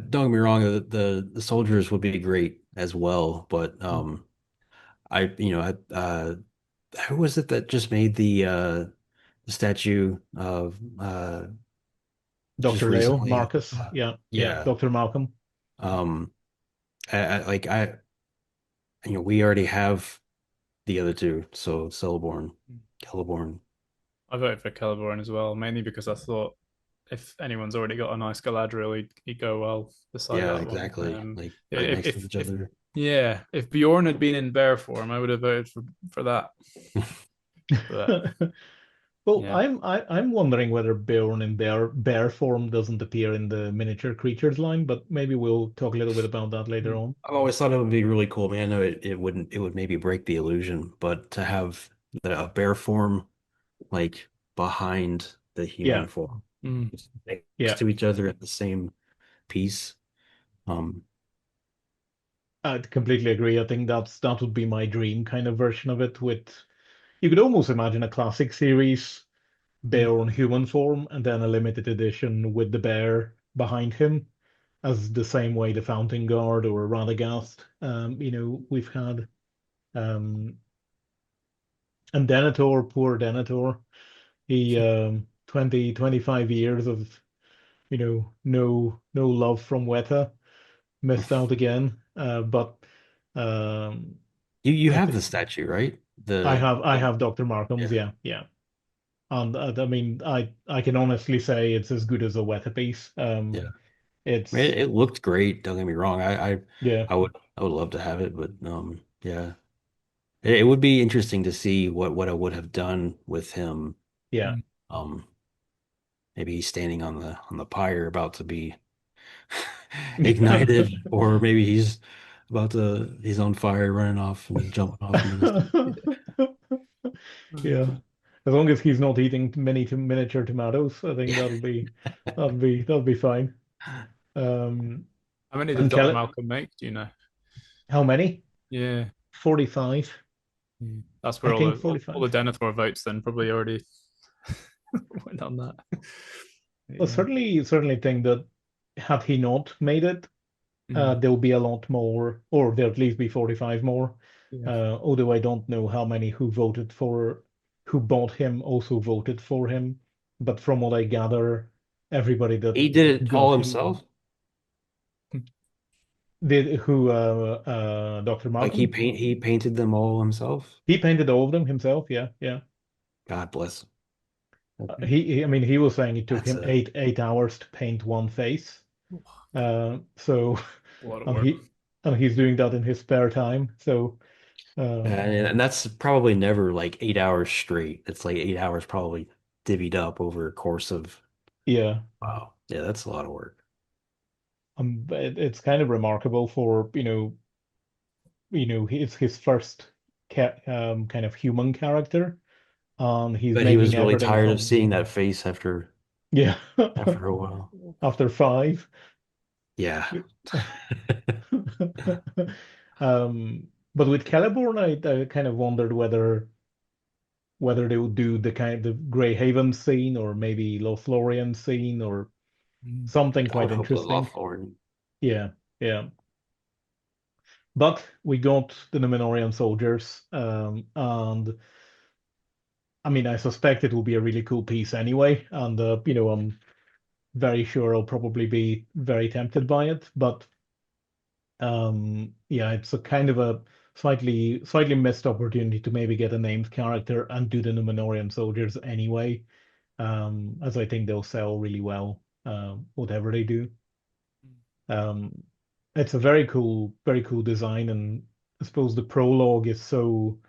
B: don't get me wrong, the soldiers would be great as well, but who was it that just made the statue of just
A: Dr. Leo,
B: recently?
A: Marcus. Yeah, yeah,
B: Yeah.
A: Dr. Malcolm.
B: Um, like we already have the other two, so Celeborn.
C: I voted for Celeborn as well, mainly because I thought if anyone's already got a nice Galadriel, he'd go well beside
B: Yeah,
C: that one.
B: exactly. Like right
C: If,
B: next to
C: if
B: each
C: if
B: other.
C: yeah, if Bjorn had been in bear form, I would have voted for that. But
A: Well,
C: yeah,
A: I'm wondering whether Beorn in bear form doesn't appear in the miniature creatures line, but maybe we'll talk a little bit about that later on.
B: I've always thought it would be really cool. I mean, I know it would maybe break the illusion, but to have a bear form like behind the human
A: Yeah,
B: form,
C: mm,
B: just next
A: yeah.
B: to each other at the same piece. Um,
A: I completely agree. I think that would be my dream kind of version of it. You could almost imagine a classic series bear on human form, and then a limited edition with the bear behind him, as the same way the Fountain Guard or Radagast. We've had um, and Denethor, poor Denethor. He 20, 25 years of no love from Weta, missed out again. But um,
B: you
A: I
B: have
A: think
B: the statue, right?
A: I
B: The
A: have I have Dr. Markham's.
B: Yeah,
A: Yeah, yeah. And I mean, I can honestly say it's as good as a Weta piece.
B: yeah. I mean,
A: It's
B: it looked great. Don't get me wrong.
A: Yeah,
B: I would love to have it, but yeah. It would be interesting to see what I would have done with him.
A: yeah.
C: mm.
B: Um, Maybe he's standing on the pyre about to be ignited, or maybe he's on fire, running off and jumping off into the
A: Yeah. As long as he's not eating many miniature tomatoes, I think
B: sea.
A: that'll be fine. Um,
C: How many did
A: and
C: Dr.
A: Kelly,
C: Malcolm make? Do you know?
A: how many?
C: Yeah,
A: 45.
C: that's
A: I
C: where
A: think
C: all
A: 45.
C: the Denethor votes then probably already went on that.
A: Well,
C: Yeah,
A: certainly think that had he not made it,
C: mm,
A: there'll be a lot more, or there'll at least be 45 more.
C: yeah.
A: Although I don't know how many who bought him also voted for him. But from what I gather, everybody that
B: He did it all
A: got him
B: himself.
A: did Dr.
B: Like
A: Malcolm.
B: he painted them all himself.
A: He painted all of them himself. Yeah, yeah.
B: God bless him. Okay.
A: I mean, he was saying it took
B: That's
A: him
B: a
A: eight hours to paint one face. So,
C: A lot of
A: and
C: work.
A: he's doing that in his spare time. So, um,
B: and that's probably never like 8 hours straight. It's like 8 hours probably divvied up over a course of
A: yeah,
B: wow. Yeah, that's a lot of work.
A: it's kind of remarkable for his first kind of human character. He's
B: But he
A: making
B: was really
A: everything
B: tired of
A: from
B: seeing that face
A: yeah
B: after a while.
A: after five.
B: Yeah.
A: But with Celeborn, I kind of wondered whether they would do the kind of the Grey Haven scene or maybe Lothlorien scene or
C: Mm.
A: something
B: I would
A: quite
B: hope the
A: interesting.
B: Lawthorn.
A: Yeah, yeah. But we got the Númenórean soldiers, and I mean, I suspect it will be a really cool piece anyway, and I'm very sure I'll probably be very tempted by it. But yeah, it's a kind of a slightly missed opportunity to maybe get a named character and do the Númenórean soldiers anyway, as I think they'll sell really well, whatever they do. Um, it's a very cool design, and I suppose the prologue is so,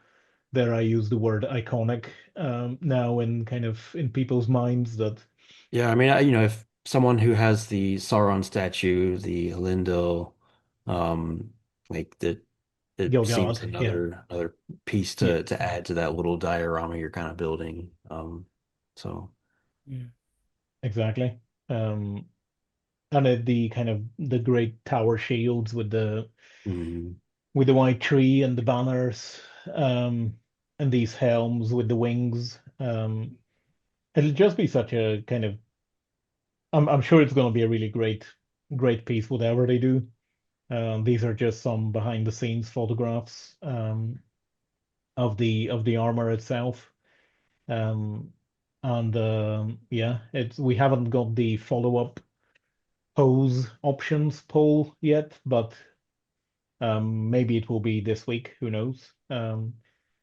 A: dare I use the word iconic, now in kind of in people's minds that
B: Yeah, I mean, if someone who has the Sauron statue, the Elendil, like
A: Oh
B: it seems
A: God, yeah,
B: another piece
A: yeah,
B: to add to that little diorama you're kind of building. So
C: Yeah.
A: exactly. Um, and the kind of the great tower shields
B: mhm.
A: with the white tree and the banners, and these helms with the wings. It'll just be such a kind of. I'm sure it's going to be a really great piece, whatever they do. These are just some behind the scenes photographs of the armor itself. Um, and yeah, it's we haven't got the follow-up pose options poll yet, but maybe it will be this week. Who knows?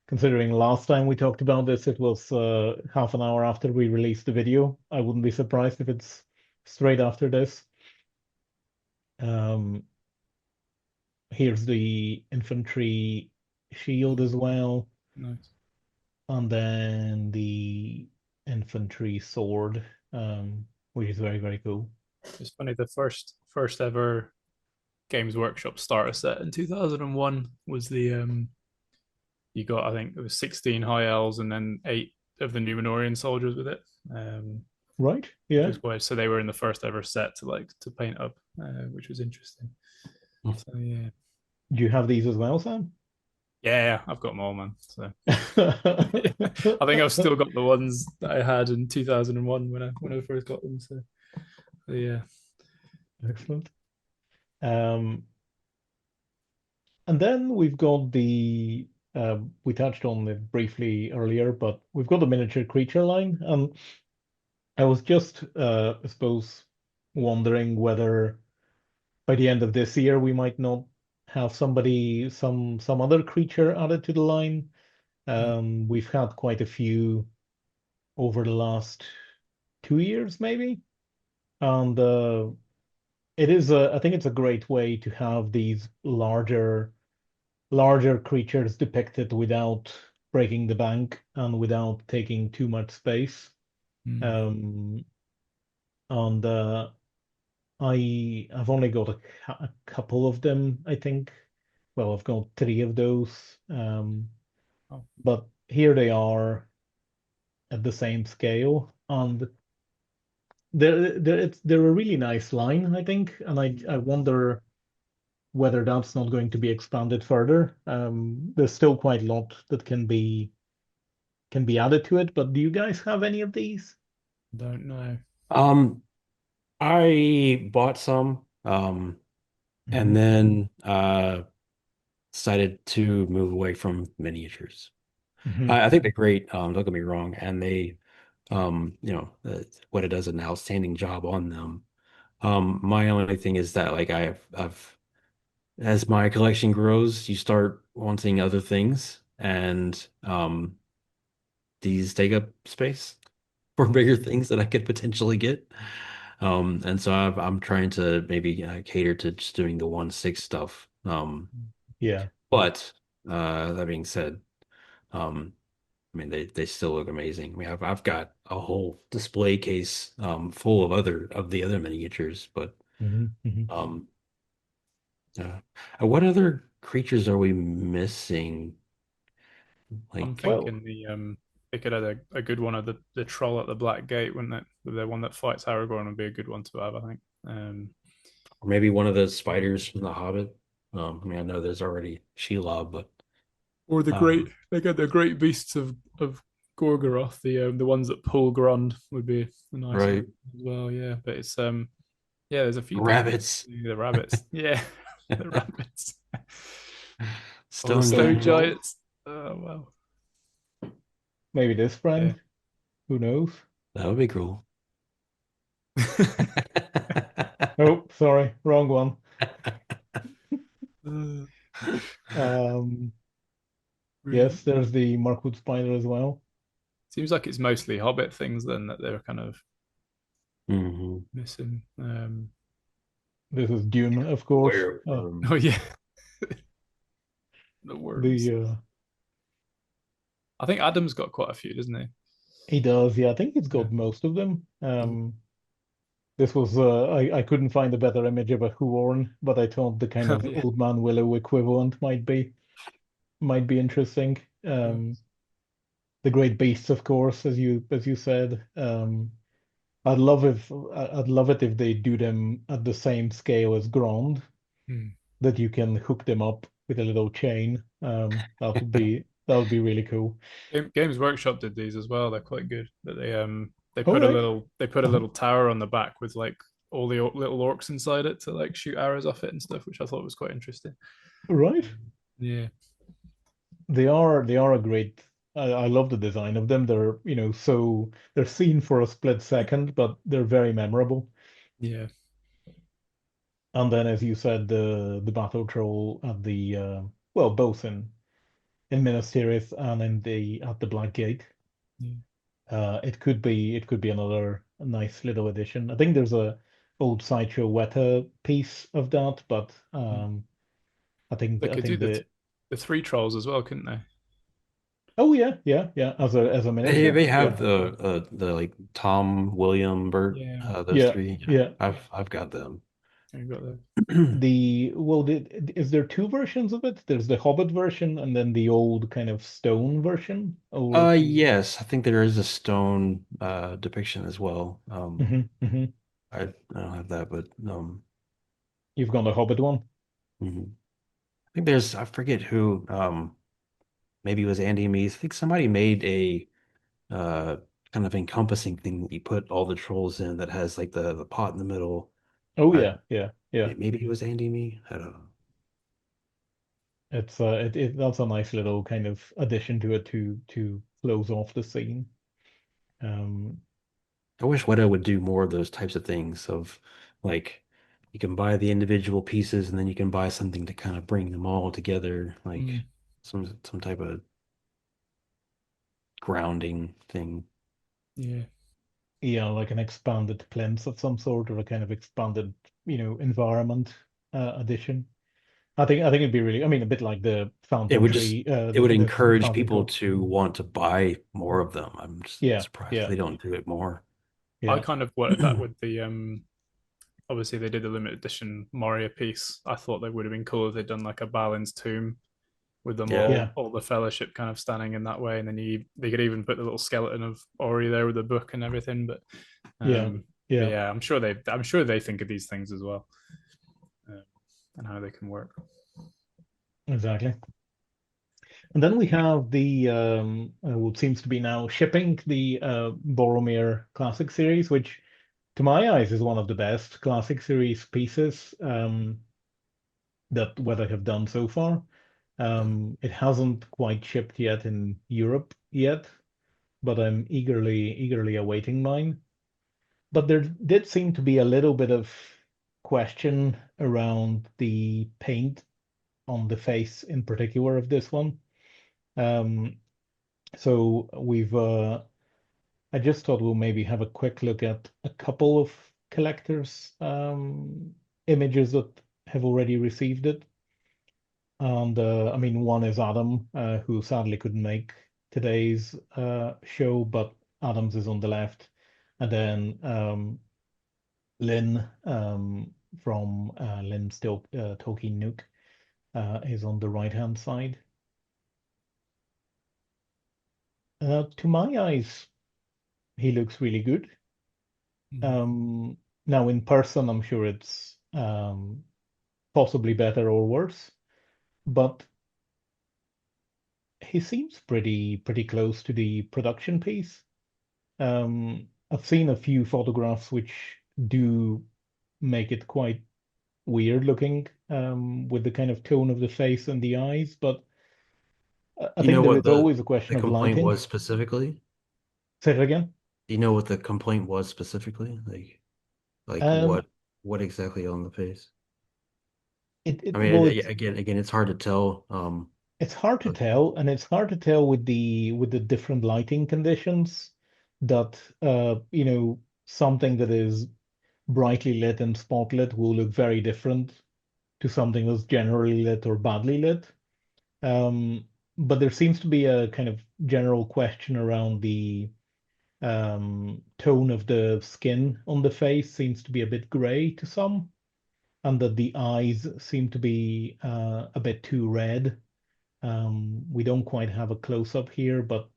A: Considering last time we talked about this, it was half an hour after we released the video. I wouldn't be surprised if it's straight after this. Um, Here's the infantry shield as well,
C: Nice.
A: and then the infantry sword, which is very cool.
C: It's funny. The first ever Games Workshop starter set in 2001 was the you got, I think it was 16 high elves and then 8 of the Numenorian soldiers with it.
A: Right?
C: Which
A: Yeah.
C: was quite, so they were in the first ever set to paint up, which was interesting. So yeah,
A: Do you have these as well, Sam?
C: yeah, I've got them all, man. So yeah. I think I've still got the ones that I had in 2001 when I first got them. So yeah,
A: Excellent. Um, and then we've got we touched on it briefly earlier, but we've got the miniature creature line, and I was just, I suppose, wondering whether by the end of this year we might not have some other creature added to the line. We've had quite a few over the last 2 years, maybe, and I think it's a great way to have these larger creatures depicted without breaking the bank and without taking too much space.
C: mm.
A: Um, and I've only got a couple of them, I think. Well, I've got three of those.
C: Oh,
A: But here they are at the same scale, and they're a really nice line, I think, and I wonder whether that's not going to be expanded further. There's still quite a lot that can be added to it, but do you guys have any of these?
C: don't know.
B: Um, I bought some, and
A: Mhm.
B: then decided to move away from miniatures.
A: Mhm.
B: I think they're great. Don't get me wrong, and they, what it does an outstanding job on them. My only thing is that like I've as my collection grows, you start wanting other things, and these take up space for bigger things that I could potentially get. And so I'm trying to maybe cater to just doing the 1/6 stuff.
A: Yeah.
B: But that being said, um, I mean they still look amazing. I mean I've got a whole display case full of the other miniatures, but
A: Mhm. Mhm.
B: um, what other creatures are we missing?
C: I'm
B: Like,
A: Well,
C: thinking they could add a good one of the troll at the Black Gate, wouldn't it? The one that fights Aragorn would be a good one to have, I think.
B: or maybe one of the spiders from The Hobbit. I mean, I know there's already Shelob, but
C: Or the great,
B: um,
C: they got the great beasts of Gorgoroth, the ones that pull Grond would be a nice one
B: right,
C: as well. Yeah, but it's yeah, there's a few things.
B: rabbits,
C: The rabbits, yeah, the rabbits, or the
B: stone
A: stone
C: stone
A: troll.
C: giants. Oh wow,
A: Maybe this
C: yeah.
A: friend. Who knows?
B: That would be cool.
A: Oh, sorry, wrong one.
C: Uh,
A: Um,
C: brilliant.
A: yes, there's the Markwood spider as well.
C: Seems like it's mostly Hobbit things then that they're kind of
B: hmm
C: missing.
A: This is Dune, of course.
B: Where
C: Oh yeah, the worms.
A: The
C: I think Adam's got quite a few, doesn't he?
A: He does, yeah. I think he's
C: Yeah.
A: got most of them. This was I couldn't find a better image of a Huorn, but I thought the kind
C: Oh
A: of
C: yeah.
A: Old Man Willow equivalent might be. might be interesting. The great beasts, of course, as you said. I'd love it if they do them at the same scale as Grand,
C: Mm.
A: that you can hook them up with a little chain. That would be really cool.
C: Games Workshop did these as well. They're quite good. But they
A: All
C: put a
A: right.
C: little tower on the back with like all the little orcs inside it to like shoot arrows off it and stuff, which I thought was quite interesting.
A: Right.
C: Yeah,
A: They are a great. I love the design of them. They're, so they're seen for a split second, but they're very memorable.
C: yeah,
A: And then, as you said, the battle troll at the well, both in Minas Tirith and in the at the Black Gate.
C: yeah.
A: It could be another nice little addition. I think there's a old sideshow Weta piece of that, but I think
C: They
A: I
C: could do
A: think
C: the three trolls as well, couldn't they?
A: oh yeah, yeah, yeah, as a
B: They
A: miniature,
B: they
A: yeah,
B: have the like Tom, William, Bert,
C: Yeah,
B: those
A: yeah,
B: three. Yeah,
A: yeah.
B: I've got them.
C: you got the
A: Is there two versions of it? There's the Hobbit version and then the old kind of stone version, or
B: Yes, I think there is a stone depiction as well.
A: hmm.
B: I don't have that, but
A: You've got the Hobbit one.
B: mhm. I think there's I forget who maybe it was Andy Meese. I think somebody made a uh kind of encompassing thing that you put all the trolls in that has like the pot in the middle.
A: Oh
B: I
A: yeah, yeah, yeah.
B: maybe it was Andy Me. I don't know.
A: That's a nice little kind of addition to it to close off the scene. Um,
B: I wish Weta would do more of those types of things of like you can buy the individual pieces and then you can buy something to kind of bring them all together, like
C: mm,
B: some type of grounding thing.
C: yeah.
A: yeah, like an expanded plinth of some sort or a kind of expanded, environment addition. I think it'd be really, I mean, a bit like the
B: It
A: fountain
B: would just
A: tree,
B: it would
A: the
B: encourage
A: fountain
B: people
A: cup.
B: to want to buy more of them. I'm just
A: Yeah,
B: surprised
A: yeah,
B: they don't do it more.
C: I
A: yeah.
C: kind of wanted that with the obviously they did the limited edition Moria piece. I thought they would have been cool if they'd done like a Balin's tomb with them
B: Yeah.
A: Yeah,
C: all the fellowship kind of standing in that way, and then they could even put the little skeleton of Ori there with the book and everything.
A: yeah,
C: But
A: yeah,
C: yeah, I'm sure they think of these things as well, uh, and how they can work.
A: exactly. And then we have the what seems to be now shipping the Boromir Classic series, which to my eyes is one of the best Classic series pieces that what I have done so far. It hasn't quite shipped yet in Europe yet, but I'm eagerly awaiting mine. But there did seem to be a little bit of question around the paint on the face in particular of this one. Um, so I just thought we'll maybe have a quick look at a couple of collectors' images that have already received it. And I mean, one is Adam, who sadly couldn't make today's show, but Adams is on the left. And then Lynn from Lynn Still Tolkien Nook is on the right-hand side. To my eyes, he looks really good. Now in person, I'm sure it's possibly better or worse, but he seems pretty close to the production piece. I've seen a few photographs which do make it quite weird looking with the kind of tone of the face and the eyes, but I
B: You know
A: think there
B: what
A: is always a question
B: the
A: of
B: complaint
A: lighting.
B: was specifically?
A: Say it again.
B: Do you know what the complaint was specifically? Like
A: Um,
B: what exactly on the face? I mean,
A: well, it's
B: again, it's hard to tell.
A: it's hard to
B: But
A: tell, and it's hard to tell with the different lighting conditions that something that is brightly lit and spotlit will look very different to something that's generally lit or badly lit. But there seems to be a kind of general question around the tone of the skin on the face seems to be a bit gray to some, and that the eyes seem to be a bit too red. We don't quite have a close-up here, but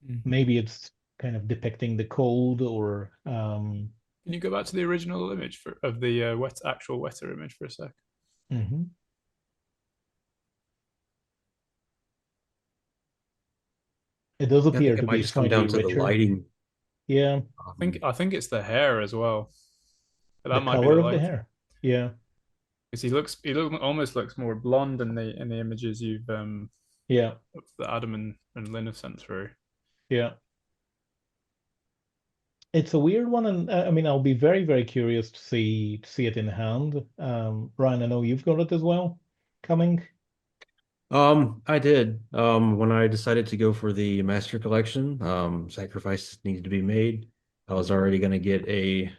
C: Mm.
A: maybe it's kind of depicting the cold or
C: Can you go back to the original image of the actual Weta image for a sec?
A: mhm. It does
B: Yeah, I think
A: appear
B: it
A: to
B: might
A: be
B: just come
A: slightly
B: down to the
A: richer.
B: lighting.
A: Yeah,
C: I think it's the hair as well. But
A: the
C: that might be the
A: color of the
C: lighting.
A: hair. Yeah,
C: Because almost looks more blonde in the images you've
A: yeah,
C: that Adam and Lynn have sent through.
A: yeah. It's a weird one, and I mean, I'll be very, very curious to see it in hand. Ryan, I know you've got it as well coming.
B: I did. When I decided to go for the Master Collection, sacrifices needed to be made. I was already going to get a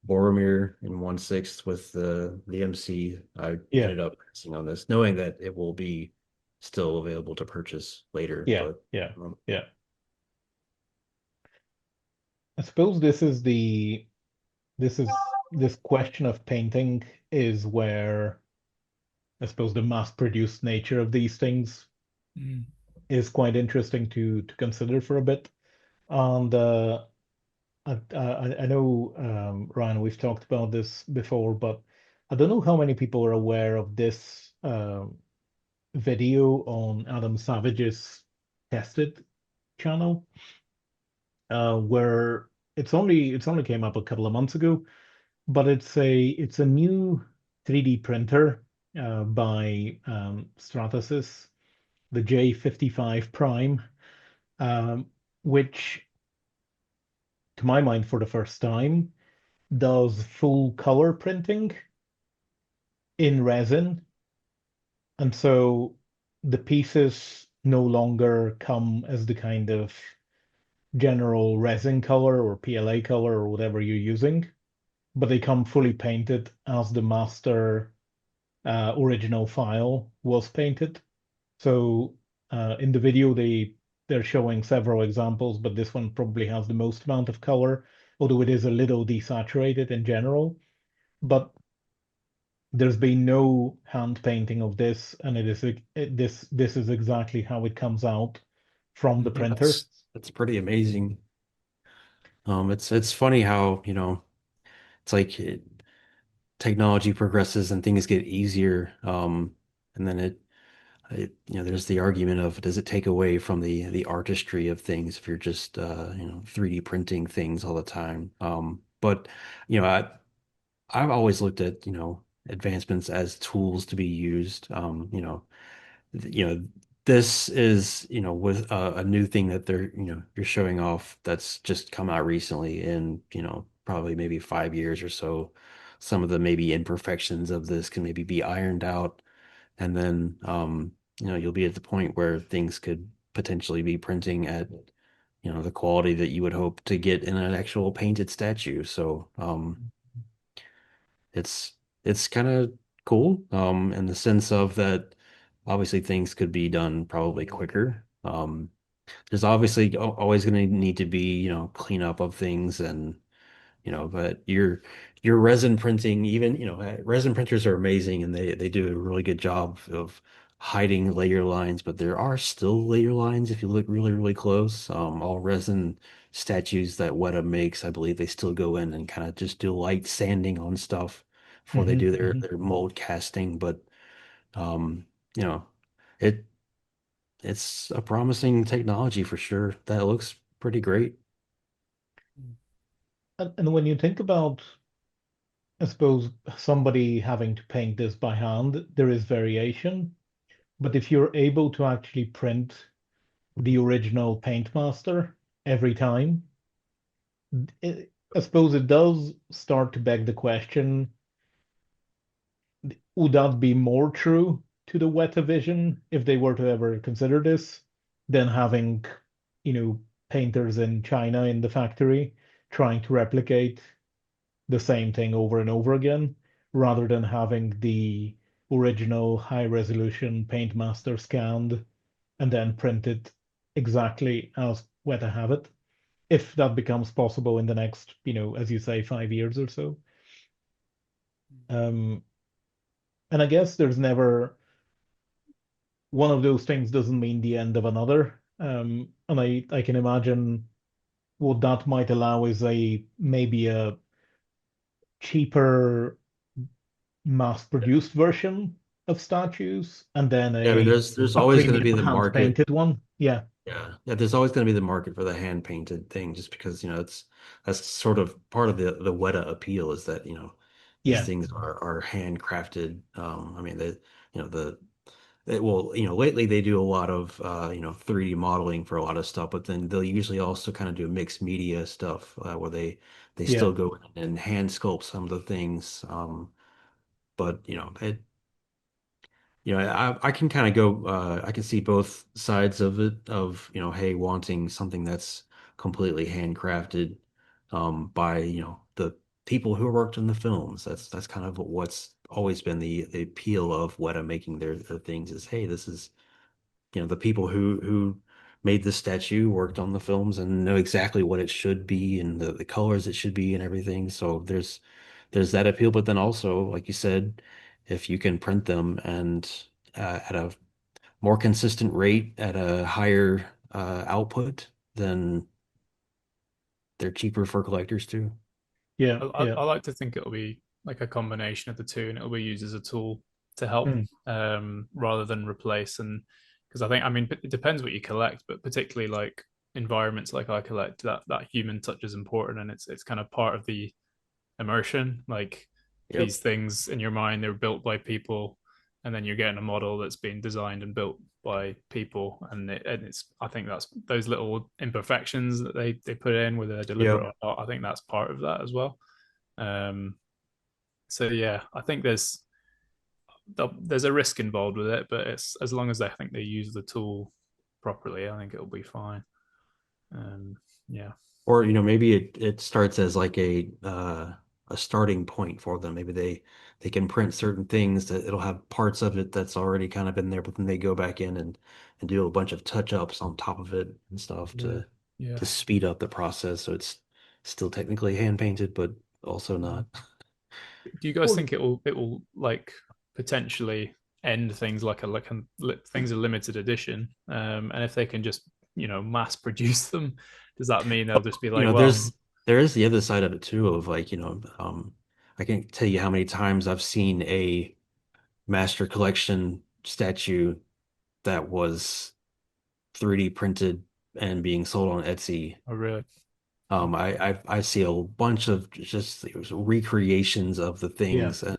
B: Boromir in 1/6 with the MC. I
A: Yeah,
B: ended up passing on this, knowing that it will be still available to purchase later.
A: yeah,
B: But
A: yeah,
B: um,
A: yeah. I suppose this question of painting is where I suppose the mass-produced nature of these things
C: Mm.
A: is quite interesting to consider for a bit. And I know, Ryan, we've talked about this before, but I don't know how many people are aware of this video on Adam Savage's Tested channel, where it's only came up a couple of months ago, but it's a new 3D printer by Stratasys, the J55 Prime, um, which, to my mind, for the first time, does full color printing in resin. And so the pieces no longer come as the kind of general resin color or PLA color or whatever you're using, but they come fully painted as the master original file was painted. So in the video, they're showing several examples, but this one probably has the most amount of color, although it is a little desaturated in general. But there's been no hand painting of this, and this is exactly how it comes out from the
B: yeah,
A: printer.
B: that's pretty amazing. It's funny how, it's like technology progresses and things get easier. And then there's the argument of does it take away from the artistry of things if you're just 3D printing things all the time. But you know, I've always looked at, advancements as tools to be used. You know, this is, with a new thing that you're showing off that's just come out recently in, probably maybe 5 years or so. Some of the maybe imperfections of this can maybe be ironed out, and then you'll be at the point where things could potentially be printing at, the quality that you would hope to get in an actual painted statue. So it's it's kind of cool in the sense of that obviously things could be done probably quicker. There's obviously always going to need to be, cleanup of things, and but your resin printing, even, resin printers are amazing, and they do a really good job of hiding layer lines, but there are still layer lines if you look really, really close. All resin statues that Weta makes, I believe they still go in and kind of just do light sanding on stuff before they
A: Hmm.
B: do
A: Hmm.
B: their mold casting. But um, you know, it it's a promising technology for sure. That looks pretty great.
A: And when you think about, I suppose, somebody having to paint this by hand, there is variation. But if you're able to actually print the original paint master every time, I suppose it does start to beg the question, would that be more true to the Weta vision if they were to ever consider this than having, painters in China in the factory trying to replicate the same thing over and over again, rather than having the original high resolution paint master scanned and then printed exactly as Weta have it, if that becomes possible in the next, as you say, 5 years or so. Um, and I guess there's never one of those things doesn't mean the end of another. And I can imagine what that might allow is a maybe a cheaper mass-produced version of statues, and then
B: Yeah, I mean, there's
A: a
B: always going to
A: premium
B: be the market.
A: hand-painted one. Yeah,
B: Yeah, there's always going to be the market for the hand painted thing, just because it's that's sort of part of the Weta appeal is that these
A: yeah,
B: things are handcrafted. I mean, the well, lately they do a lot of 3D modeling for a lot of stuff, but then they'll usually also kind of do mixed media stuff where they
A: yeah,
B: still go in and hand sculpt some of the things. But I can kind of go, I can see both sides of it of, hey, wanting something that's completely handcrafted by, the people who worked in the films. That's kind of what's always been the appeal of Weta making their things is, hey, this is, the people who made the statue worked on the films and know exactly what it should be and the colors it should be and everything. So there's that appeal, but then also, like you said, if you can print them and at a more consistent rate at a higher output, then they're cheaper for collectors too.
A: yeah,
C: I
A: yeah.
C: like to think it'll be like a combination of the two, and it'll be used as a tool to help
A: Mm,
C: rather than replace. And because I think, I mean, it depends what you collect, but particularly like environments like I collect, that human touch is important, and it's kind of part of the immersion. Like
B: Yep.
C: these things in your mind, they're built by people, and then you're getting a model that's been designed and built by people, and it's I think that's those little imperfections that they put in, whether they're deliberate
B: Yep.
C: or not. I think that's part of that as well. Um, so yeah, I think there's a risk involved with it, but it's as long as I think they use the tool properly, I think it'll be fine. Um, yeah,
B: Or, maybe it starts as like a starting point for them. Maybe they can print certain things that it'll have parts of it that's already kind of in there, but then they go back in and do a bunch of touch-ups on top of it and stuff
C: yeah, yeah.
B: to speed up the process so it's still technically hand painted, but also not.
C: Do you guys
A: well,
C: think it will like potentially end things like things are limited edition? And if they can just mass produce them, does that mean they'll just be
B: You
C: like,
B: know,
C: well,
B: there is the other side of it too of like, I can't tell you how many times I've seen a master collection statue that was 3D printed and being sold on Etsy.
C: oh really?
B: I see a bunch of just recreations of the
A: yeah,
B: things, and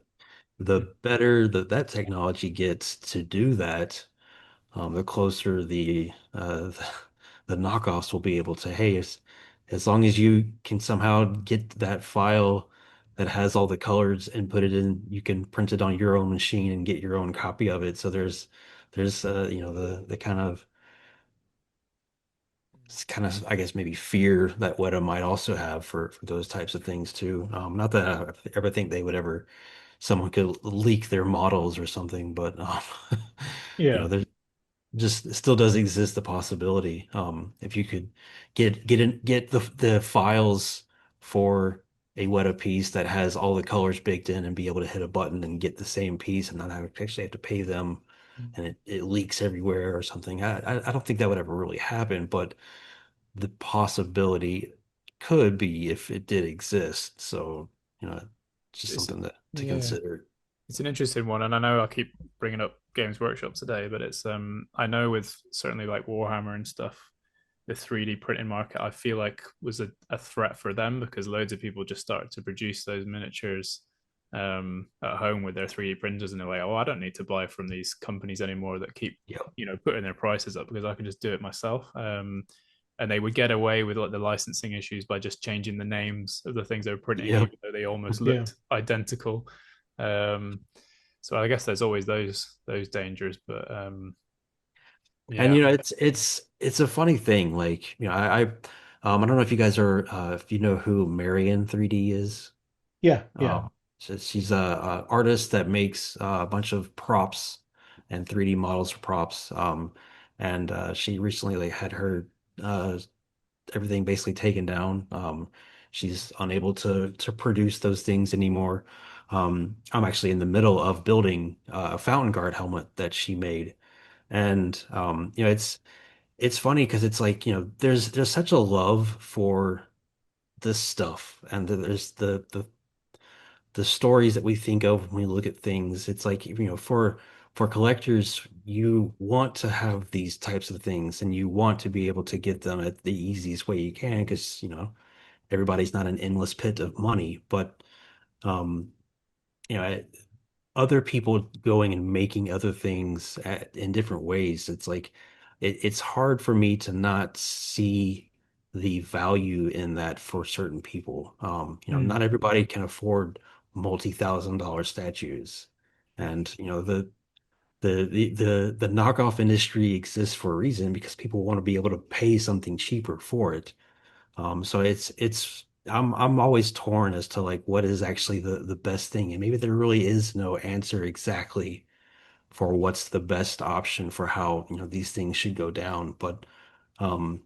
B: the better that technology gets to do that, the closer the knockoffs will be able to, hey, as long as you can somehow get that file that has all the colors and put it in, you can print it on your own machine and get your own copy of it. So there's the kind of I guess maybe fear that Weta might also have for those types of things too. Not that I ever think they would ever someone could leak their models or something, but
A: yeah,
B: there just still does exist the possibility. If you could get the files for a Weta piece that has all the colors baked in and be able to hit a button and get the same piece and not actually have to pay them and it leaks everywhere or something. I don't think that would ever really happen, but the possibility could be if it did exist. So, just
C: It's
B: something to
C: yeah,
B: consider.
C: it's an interesting one, and I know I keep bringing up Games Workshop today, but it's I know with certainly like Warhammer and stuff, the 3D printing market I feel like was a threat for them because loads of people just started to produce those miniatures at home with their 3D printers, and they're like, oh, I don't need to buy from these companies anymore that keep
B: Yep.
C: putting their prices up because I can just do it myself. And they would get away with like the licensing issues by just changing the names of the things they were printing,
B: Yep.
C: even though they almost
A: yeah.
C: looked identical. Um, so I guess there's always those dangers, but
B: And
C: yeah,
B: it's a funny thing. Like, I don't know if you guys are if you know who Marion 3D is.
A: Yeah, yeah.
B: Um, she's a artist that makes a bunch of props and 3D models for props. And she recently like had her uh everything basically taken down. She's unable to produce those things anymore. I'm actually in the middle of building a fountain guard helmet that she made. And it's funny because it's like, there's such a love for this stuff, and there's the stories that we think of when we look at things. It's like, for collectors, you want to have these types of things and you want to be able to get them at the easiest way you can because, everybody's not an endless pit of money. But um, you know, other people going and making other things in different ways, it's like it's hard for me to not see the value in that for certain people. Not
A: Mm,
B: everybody can afford multi-thousand-dollar statues, and the knockoff industry exists for a reason because people want to be able to pay something cheaper for it. So I'm always torn as to like what is actually the best thing. And maybe there really is no answer exactly for what's the best option for how, these things should go down. But um,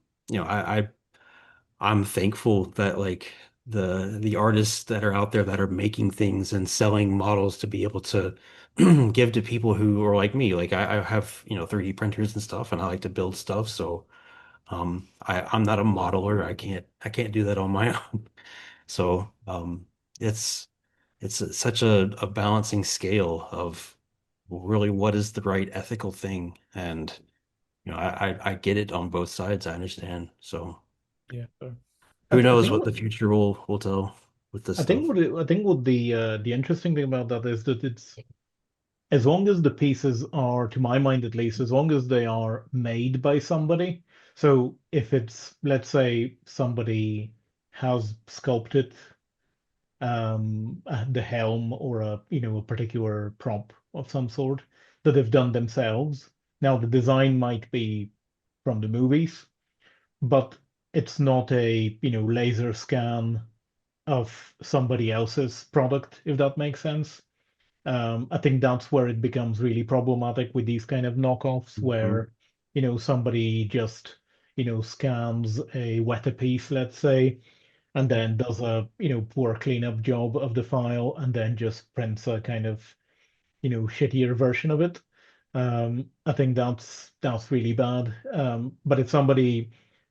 B: I'm thankful that like the artists that are out there that are making things and selling models to be able to give to people who are like me. Like I have, 3D printers and stuff and I like to build stuff. So I'm not a modeler. I can't do that on my own. So it's such a balancing scale of really what is the right ethical thing. And I get it on both sides. I understand. So
C: Yeah. So,
B: who
A: I
B: knows
A: think
B: what
A: what
B: the future will tell with this stuff.
A: I think what the interesting thing about that is that it's as long as the pieces are, to my mind at least, as long as they are made by somebody. So if it's, let's say, somebody has sculpted the helm or a particular prop of some sort that they've done themselves. Now the design might be from the movies, but it's not a laser scan of somebody else's product, if that makes sense. I think that's where it becomes really problematic with these kind of knockoffs,
B: Mhm.
A: where somebody just scans a Weta piece, let's say, and then does a poor cleanup job of the file, and then just prints a kind of shittier version of it. I think that's really bad. But if somebody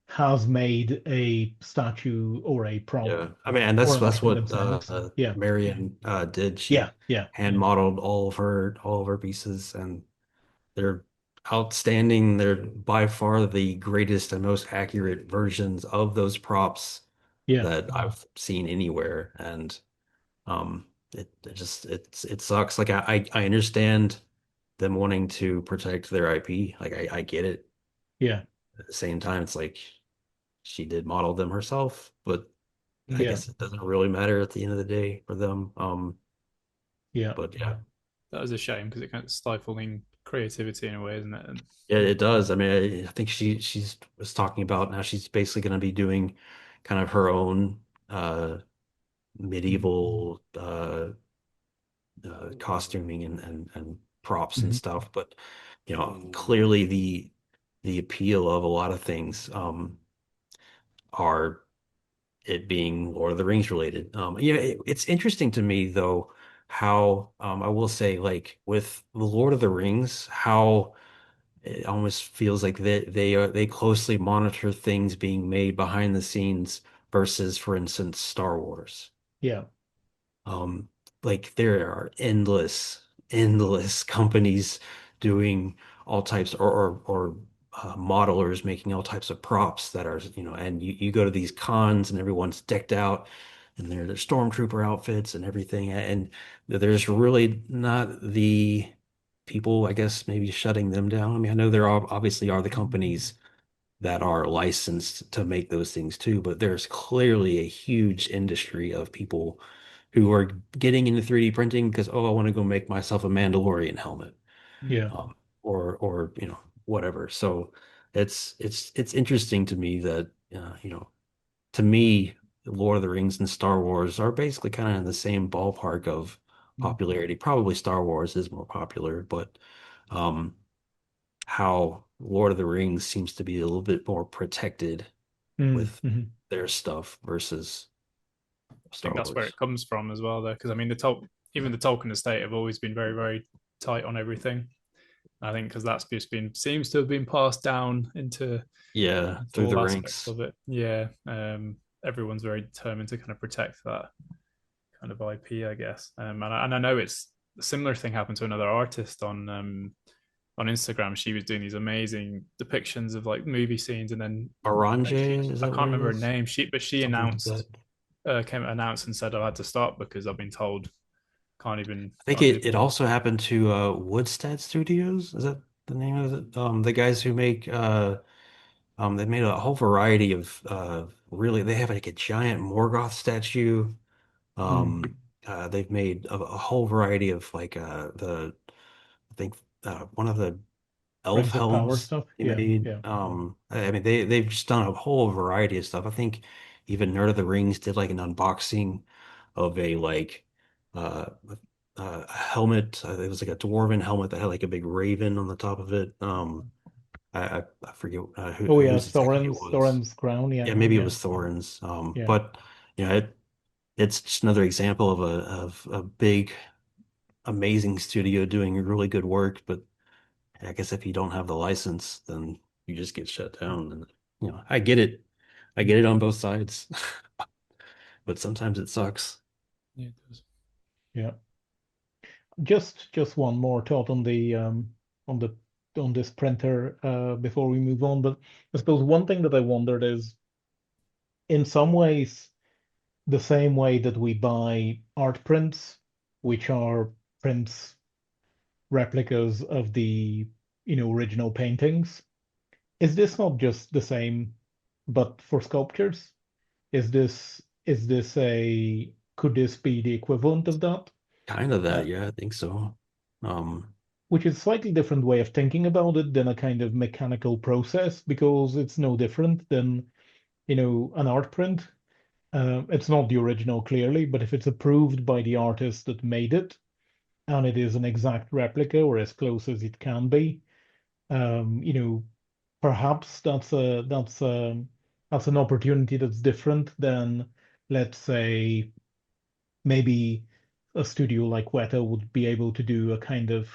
A: has made a statue or a prop
B: Yeah, I mean, and
A: or
B: that's
A: an
B: that's
A: item
B: what
A: themselves, yeah,
B: Marion did.
A: yeah,
B: She
A: yeah,
B: hand modeled all of her pieces, and they're outstanding. They're by far the greatest and most accurate versions of those props
A: yeah,
B: that I've seen anywhere. And it sucks. Like I understand them wanting to protect their IP. Like I get it.
A: yeah,
B: At the same time, it's like she did model them herself, but I
A: yeah,
B: guess it doesn't really matter at the end of the day for them.
A: yeah,
B: But yeah,
C: that was a shame because it kind of stifling creativity in a way, isn't it? And
B: it does. I mean, I think she's was talking about now she's basically going to be doing kind of her own
A: mhm,
B: medieval costuming and props and
A: mhm,
B: stuff. But clearly the appeal of a lot of things are it being Lord of the Rings related. It's interesting to me though how I will say like with the Lord of the Rings how it almost feels like they closely monitor things being made behind the scenes versus, for instance, Star Wars.
A: yeah,
B: Um, like there are endless companies doing all types or modelers making all types of props that are, and you go to these cons and everyone's decked out and they're stormtrooper outfits and everything. And there's really not the people, I guess, maybe shutting them down. I mean, I know there are obviously are the companies that are licensed to make those things too, but there's clearly a huge industry of people who are getting into 3D printing because, oh, I want to go make myself a Mandalorian helmet,
A: yeah,
B: or whatever. So it's interesting to me that to me, Lord of the Rings and Star Wars are basically kind of in the same ballpark of popularity. Probably Star Wars is more popular, but um, how Lord of the Rings seems to be a little bit more protected
A: mm,
B: with
A: mhm,
B: their stuff versus
C: I think
B: Star
C: that's where
B: Wars.
C: it comes from as well, though. Because I mean, even the Tolkien estate have always been very, very tight on everything. I think because that's just been seems to have been passed down
B: Yeah,
C: into
B: through the
C: all aspects
B: ranks.
C: of it. Yeah, everyone's very determined to kind of protect that kind of IP, I guess. And I know it's a similar thing happened to another artist on Instagram. She was doing these amazing depictions of like movie scenes, and then
B: Aranje, is
C: I
B: that
C: can't
B: what it
C: remember her
B: is?
C: name. She
B: Something like that.
C: came announced and said I had to stop because I've been told
B: I think
C: can't do
B: it also happened to Woodstead Studios. Is that the name of it? The guys who make they made a whole variety of really they have like a giant Morgoth statue.
A: Hmm.
B: They've made a whole variety of like I think one of the elf
A: Rings of Power
B: helms
A: stuff.
B: he
A: Yeah,
B: made.
A: yeah.
B: I mean they've just done a whole variety of stuff. I think even Nerd of the Rings did like an unboxing of a like uh a helmet. It was like a dwarven helmet that had like a big raven on the top of it. I forget
A: Oh yeah,
B: whose exactly it was.
A: Thorin's crown.
B: Yeah,
A: Yeah,
B: maybe it
A: yeah,
B: was Thorin's.
A: yeah.
B: But you know, it's just another example of a big, amazing studio doing really good work. But I guess if you don't have the license, then you just get shut down. And I get it. I get it on both sides. But sometimes it sucks.
C: Yeah, it does.
A: Yeah. Just one more thought on the on this printer before we move on. But I suppose one thing that I wondered is, in some ways, the same way that we buy art prints, which are prints replicas of the original paintings, is this not just the same, but for sculptures? Is this a could this be the equivalent of that?
B: Kind of
A: Uh,
B: that, yeah, I think so. Um,
A: which is a slightly different way of thinking about it than a kind of mechanical process, because it's no different than, an art print. It's not the original, clearly, but if it's approved by the artist that made it, and it is an exact replica or as close as it can be, um, you know, perhaps that's an opportunity that's different than, let's say, maybe a studio like Weta would be able to do a kind of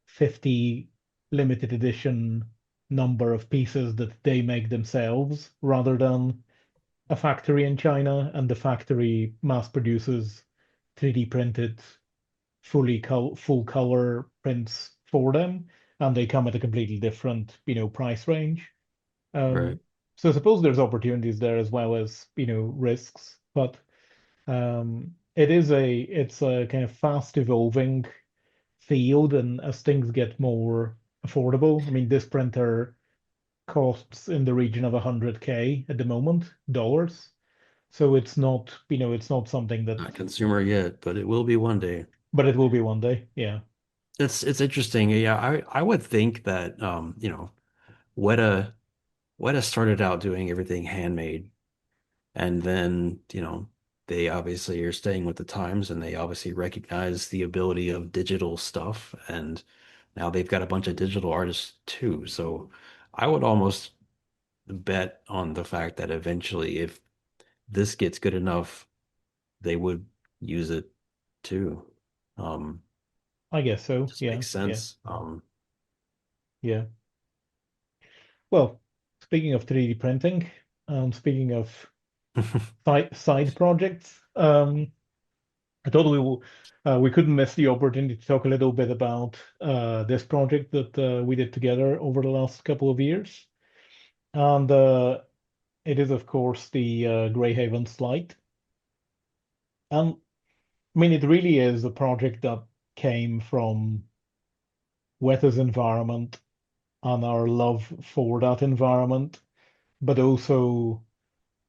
A: 50 limited edition number of pieces that they make themselves, rather than a factory in China, and the factory mass produces 3D printed full color prints for them, and they come at a completely different, price range.
B: right.
A: Um, so I suppose there's opportunities there as well as, risks, but it's a kind of fast evolving field, and as things get more affordable, I mean, this printer costs in the region of 100K at the moment, dollars. So it's not something that,
B: Not consumer yet, but it will be one day.
A: but it will be one day. Yeah.
B: It's interesting. Yeah, I would think that Weta Weta started out doing everything handmade, and then, they obviously are staying with the times, and they obviously recognize the ability of digital stuff, and now they've got a bunch of digital artists too. So I would almost bet on the fact that eventually, if this gets good enough, they would use it too. Um,
A: I guess so.
B: just
A: Yeah.
B: makes
A: Yeah.
B: sense.
A: Yeah. Well, speaking of 3D printing, speaking of side projects, I thought we couldn't miss the opportunity to talk a little bit about this project that we did together over the last couple of years. And it is, of course, the Greyhaven slide. And I mean, it really is a project that came from Weta's environment and our love for that environment, but also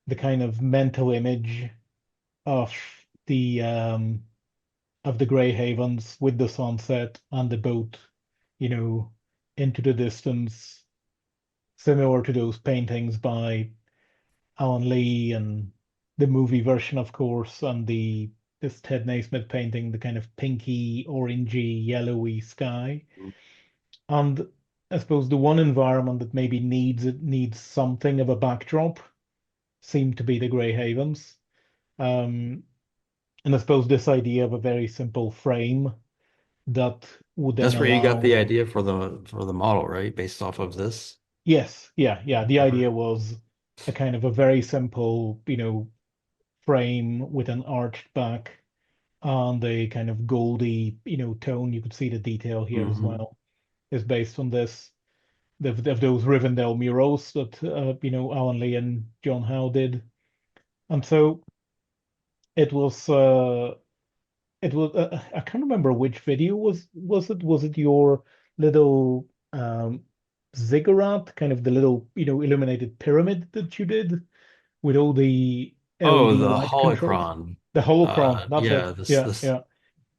A: the kind of mental image of the um, of the Grey Havens with the sunset and the boat, you know, into the distance, similar to those paintings by Alan Lee and the movie version, of course, and the this Ted Naismith painting, the kind of pinky, orangey, yellowy sky. And I suppose the one environment that maybe needs something of a backdrop seemed to be the Grey Havens. Um, and I suppose this idea of a very simple frame that would then
B: That's where you got
A: allow.
B: the idea for the model, right? Based off of this.
A: Yes, yeah, yeah. The
B: Okay.
A: idea was a kind of a very simple, frame with an arched back and a kind of goldy, tone. You could see the detail here as
B: Hmm.
A: well. Is based on this. Of those Rivendell murals that Alan Lee and John Howe did, and so it was. I can't remember which video was it. Was it your little ziggurat, kind of the little illuminated pyramid that you did with all the
B: Oh,
A: LED
B: the
A: light controls?
B: holocron.
A: The holocron. That's it.
B: Yeah, this
A: Yeah,
B: this
A: yeah.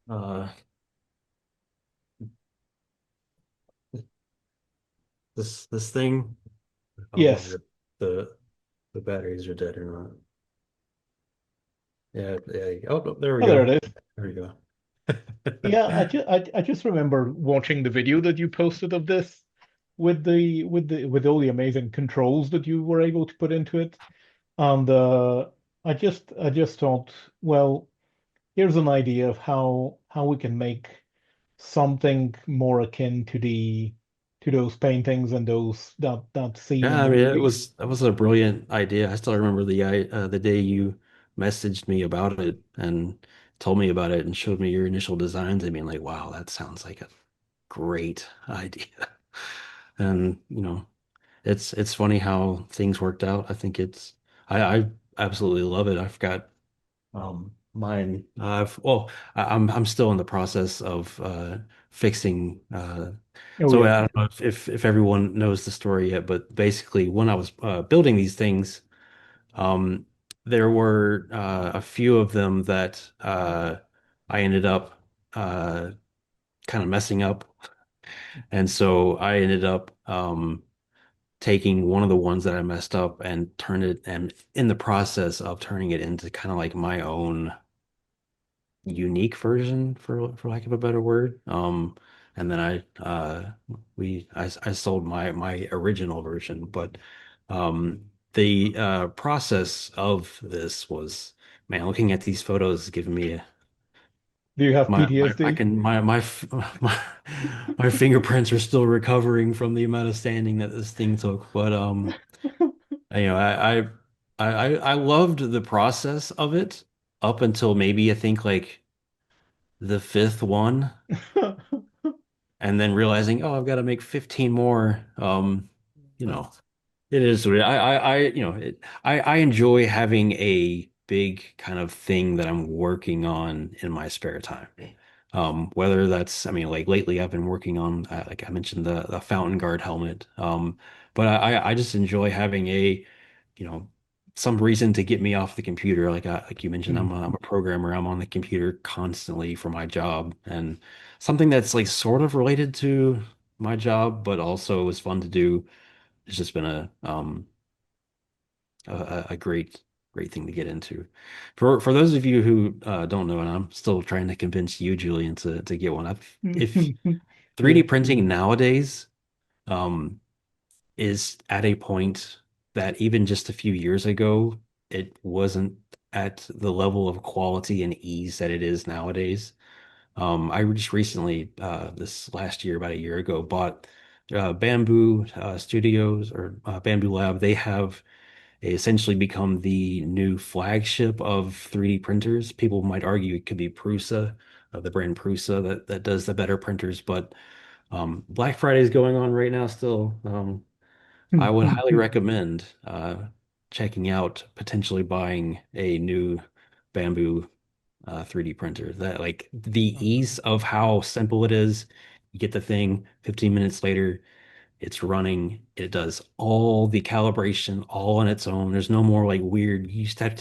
B: uh this thing. I don't know
A: Yes.
B: if the the batteries are dead or not. Yeah, yeah. Oh, no, there we
A: Oh, there
B: go.
A: it is.
B: There we go.
A: Yeah, I just remember watching the video that you posted of this with all the amazing controls that you were able to put into it. And I just thought, well, here's an idea of how we can make something more akin to those paintings and that scene in
B: Yeah, I
A: the
B: mean,
A: movie.
B: that was a brilliant idea. I still remember the day you messaged me about it and told me about it and showed me your initial designs. I mean, like, wow, that sounds like a great idea. And, it's funny how things worked out. I think I absolutely love it. I've got mine. I'm still in the process of fixing.
A: Oh
B: So
A: yeah.
B: I don't know if everyone knows the story yet, but basically, when I was building these things, um, there were a few of them that I ended up kind of messing up, and so I ended up taking one of the ones that I messed up and turned it, and in the process of turning it into kind of like my own unique version, for lack of a better word. And then I sold my original version, but the process of this was, man, looking at these photos is giving me
A: Do you have
B: my I
A: PTSD?
B: can my my fingerprints are still recovering from the amount of sanding that this thing took. But I loved the process of it up until maybe I think like the fifth one, and then realizing, oh, I've got to make 15 more. You know, it is what I enjoy having a big kind of thing that I'm working on in my spare time. Whether that's, I mean, like lately I've been working on, like I mentioned, the fountain guard helmet. But I just enjoy having you know, some reason to get me off the computer. Like you mentioned, I'm a programmer. I'm on the computer constantly for my job, and something that's like sort of related to my job, but also is fun to do. It's just been a great thing to get into. For those of you who don't know, and I'm still trying to convince you, Julian, to get one. If 3D
A: Yeah.
B: printing nowadays um, is at a point that even just a few years ago, it wasn't at the level of quality and ease that it is nowadays. I just recently, this last year, about a year ago, bought Bamboo Studios or Bamboo Lab. They have essentially become the new flagship of 3D printers. People might argue it could be Prusa, the brand Prusa that does the better printers, but Black Friday is going on right now still. I would highly recommend checking out potentially buying a new Bamboo 3D printer. That like the ease of how simple it is. You get the thing 15 minutes later, it's running. It does all the calibration all on its own. There's no more like weird. You used to have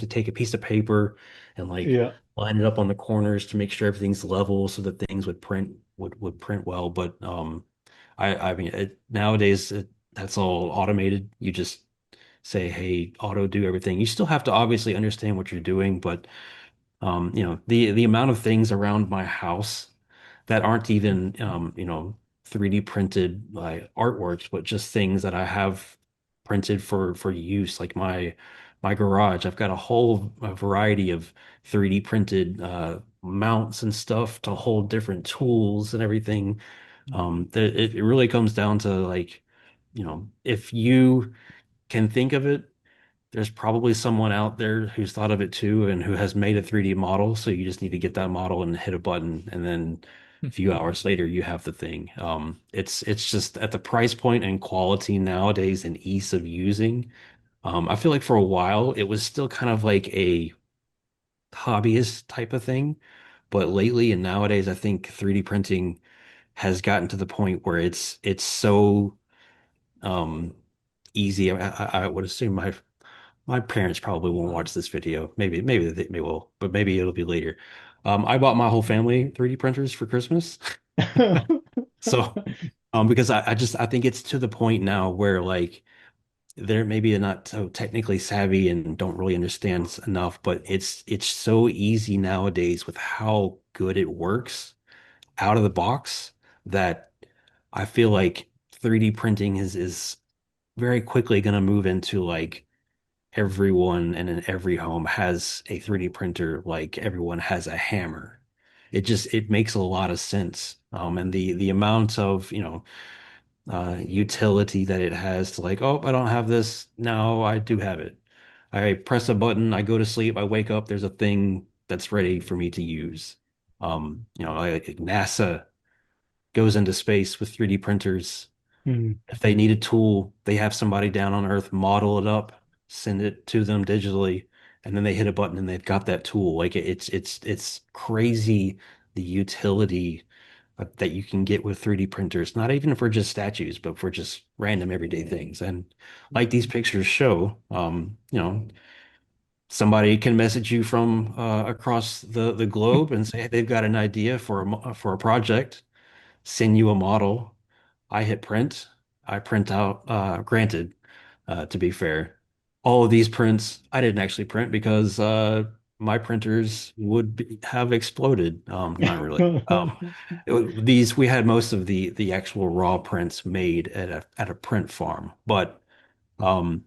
B: to take a piece of paper and like
A: Yeah.
B: line it up on the corners to make sure everything's level so that things would print well. But I mean nowadays that's all automated. You just say, hey, auto do everything. You still have to obviously understand what you're doing, but the amount of things around my house that aren't even 3D printed like artworks, but just things that I have printed for use, like my garage. I've got a whole variety of 3D printed mounts and stuff to hold different tools and everything. It really comes down to like, if you can think of it, there's probably someone out there who's thought of it too and who has made a 3D model. So you just need to get that model and hit a button, and then a few hours later you have the thing. It's just at the price point and quality nowadays and ease of using. I feel like for a while it was still kind of like a hobbyist type of thing, but lately and nowadays I think 3D printing has gotten to the point where it's so um easy. I would assume my parents probably won't watch this video. Maybe they will, but maybe it'll be later. I bought my whole family 3D printers for Christmas. So, because I think it's to the point now where like they're maybe not so technically savvy and don't really understand enough, but it's so easy nowadays with how good it works out of the box that I feel like 3D printing is very quickly going to move into like everyone and in every home has a 3D printer, like everyone has a hammer. It makes a lot of sense. And the amount of, utility that it has to like, oh, I don't have this. Now I do have it. I press a button, I go to sleep, I wake up, there's a thing that's ready for me to use. Like NASA goes into space with 3D printers.
A: Hmm.
B: If they need a tool, they have somebody down on Earth model it up, send it to them digitally, and then they hit a button and they've got that tool. Like it's crazy the utility that you can get with 3D printers, not even for just statues, but for just random everyday things. And like these pictures show, somebody can message you from across the globe and say they've got an idea for a project, send you a model. I hit print. I print out. Granted, to be fair, all of these prints I didn't actually print because my printers have exploded. Not really. These we had most of the actual raw prints made at a print farm, but um,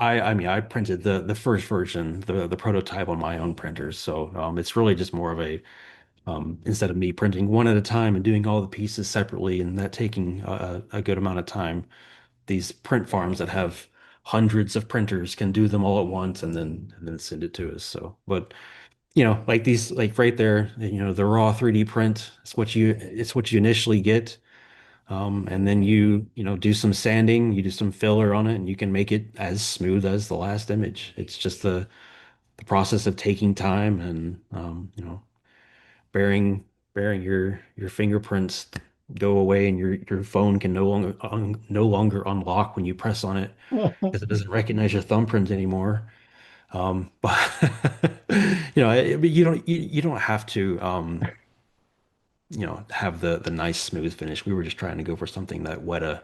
B: I mean I printed the first version, the prototype on my own printers. So it's really just more of a instead of me printing one at a time and doing all the pieces separately and that taking a good amount of time, these print farms that have hundreds of printers can do them all at once and then send it to us. So, but like these, like right there, the raw 3D print, it's what you initially get. And then you do some sanding, you do some filler on it, and you can make it as smooth as the last image. It's just the process of taking time and bearing bearing your fingerprints go away and your phone can no longer unlock when you press on it because it doesn't recognize your thumbprint anymore. But but you don't have to have the nice smooth finish. We were just trying to go for something that Weta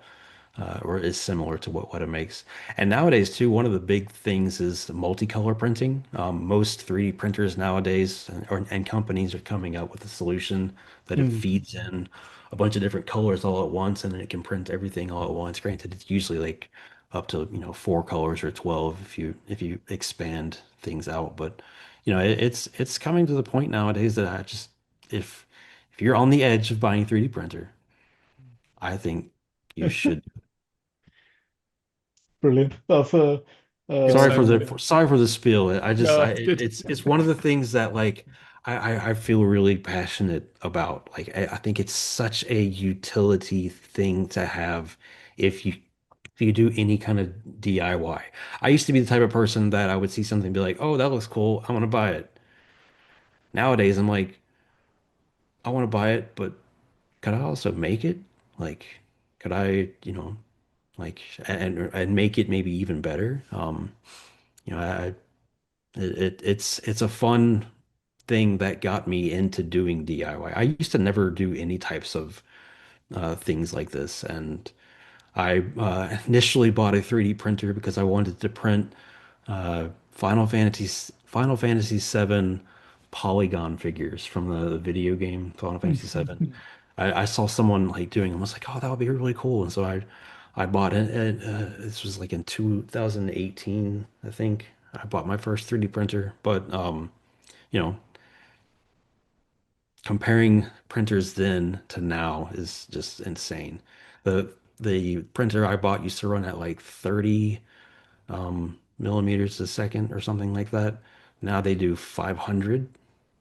B: or is similar to what Weta makes. And nowadays, too, one of the big things is multicolor printing. Most 3D printers nowadays and companies are coming out with a solution that it
A: Hmm.
B: feeds in a bunch of different colors all at once, and then it can print everything all at once. Granted, it's usually like up to 4 colors or 12 if you expand things out. But it's coming to the point nowadays that if you're on the edge of buying a 3D printer, I think you should.
A: Brilliant. That's a
C: It's
B: Sorry for
A: um,
B: the sorry for the spiel. I just
C: no,
B: I it's one of the things that like I feel really passionate about. Like I think it's such a utility thing to have if you do any kind of DIY. I used to be the type of person that I would see something and be like, "Oh, that looks cool. I want to buy it." Nowadays, I'm like, "I want to buy it, but could I also make it? Like, could I, like and make it maybe even better?" I it's a fun thing that got me into doing DIY. I used to never do any types of things like this, and I initially bought a 3D printer because I wanted to print Final Fantasy VII polygon figures from the video game Final Fantasy VII. I saw someone like doing them. I was like, oh, that would be really cool. And so I bought it. And, this was like in 2018, I think. I bought my first 3D printer. But you know, comparing printers then to now is just insane. The printer I bought used to run at like 30 millimeters a second or something like that. Now they do 500.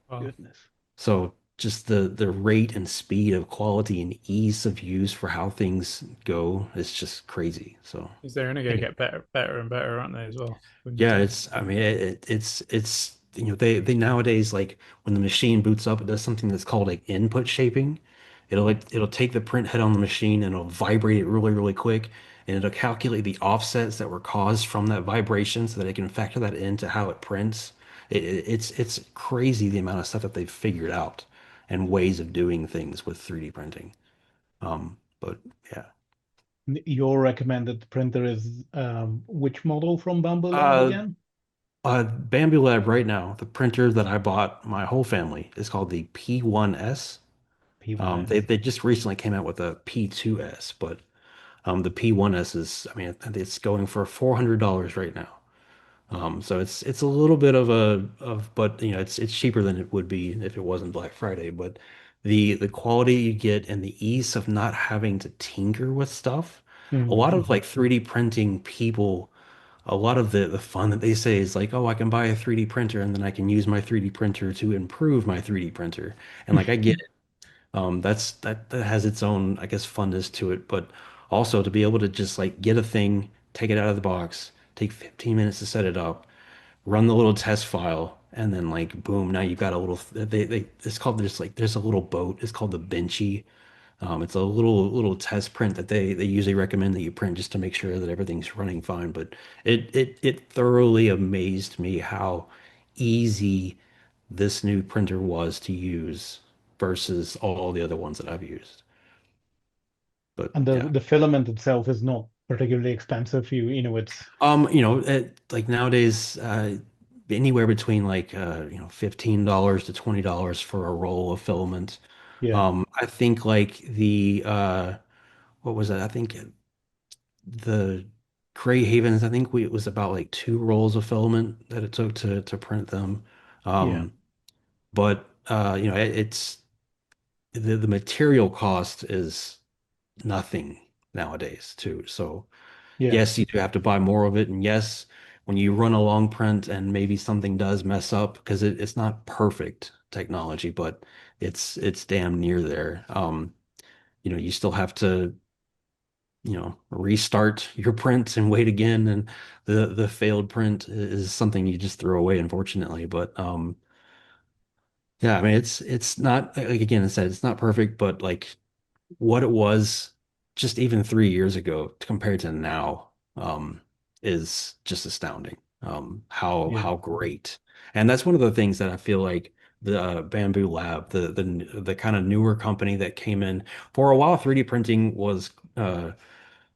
C: Well,
A: Goodness.
B: So just the rate and speed of quality and ease of use for how things go is just crazy. So
C: is they're only going to
B: anyway,
C: get better and better, aren't they, as well? Wouldn't you
B: yeah,
C: say?
B: I mean it's they nowadays like when the machine boots up, it does something that's called like input shaping. It'll take the print head on the machine and it'll vibrate it really, really quick. And it'll calculate the offsets that were caused from that vibration so that it can factor that into how it prints. It's crazy the amount of stuff that they've figured out and ways of doing things with 3D printing. But yeah.
A: Your recommended printer is which model from Bamboo Lab
B: Uh,
A: again?
B: Bamboo Lab right now, the printer that I bought my whole family is called the P1S. They
A: P1S.
B: they just recently came out with a P2S, but the P1S is, I mean, it's going for $400 right now. So it's a little bit of but it's cheaper than it would be if it wasn't Black Friday. But the quality you get and the ease of not having to tinker with stuff, a lot of
A: Mm-hmm.
B: like 3D printing people, a lot of the fun that they say is like, oh, I can buy a 3D printer and then I can use my 3D printer to improve my 3D printer. And like I get it. That has its own, I guess, funness to it, but also to be able to just like get a thing, take it out of the box, take 15 minutes to set it up, run the little test file, and then like boom, now you've got a little they it's called just like there's a little boat. It's called the Benchy. It's a little test print that they usually recommend that you print just to make sure that everything's running fine. But it thoroughly amazed me how easy this new printer was to use versus all the other ones that I've used. But
A: And the
B: yeah.
A: the filament itself is not particularly expensive. It's
B: Like nowadays, anywhere between like $15 to $20 for a roll of filament.
A: yeah,
B: I think like the what was that? I think the Gray Havens, I think it was about like two rolls of filament that it took to print them.
A: yeah,
B: Um, but it's the material cost is nothing nowadays too. So
A: yeah,
B: yes, you do have to buy more of it. And yes, when you run a long print and maybe something does mess up, because it's not perfect technology, but it's damn near there. You still have to, restart your print and wait again. And the failed print is something you just throw away, unfortunately. But yeah, I mean it's not like again, I said it's not perfect, but like what it was just even 3 years ago compared to now is just astounding. How
A: yeah.
B: great. And that's one of the things that I feel like the Bamboo Lab, the kind of newer company that came in for a while, 3D printing was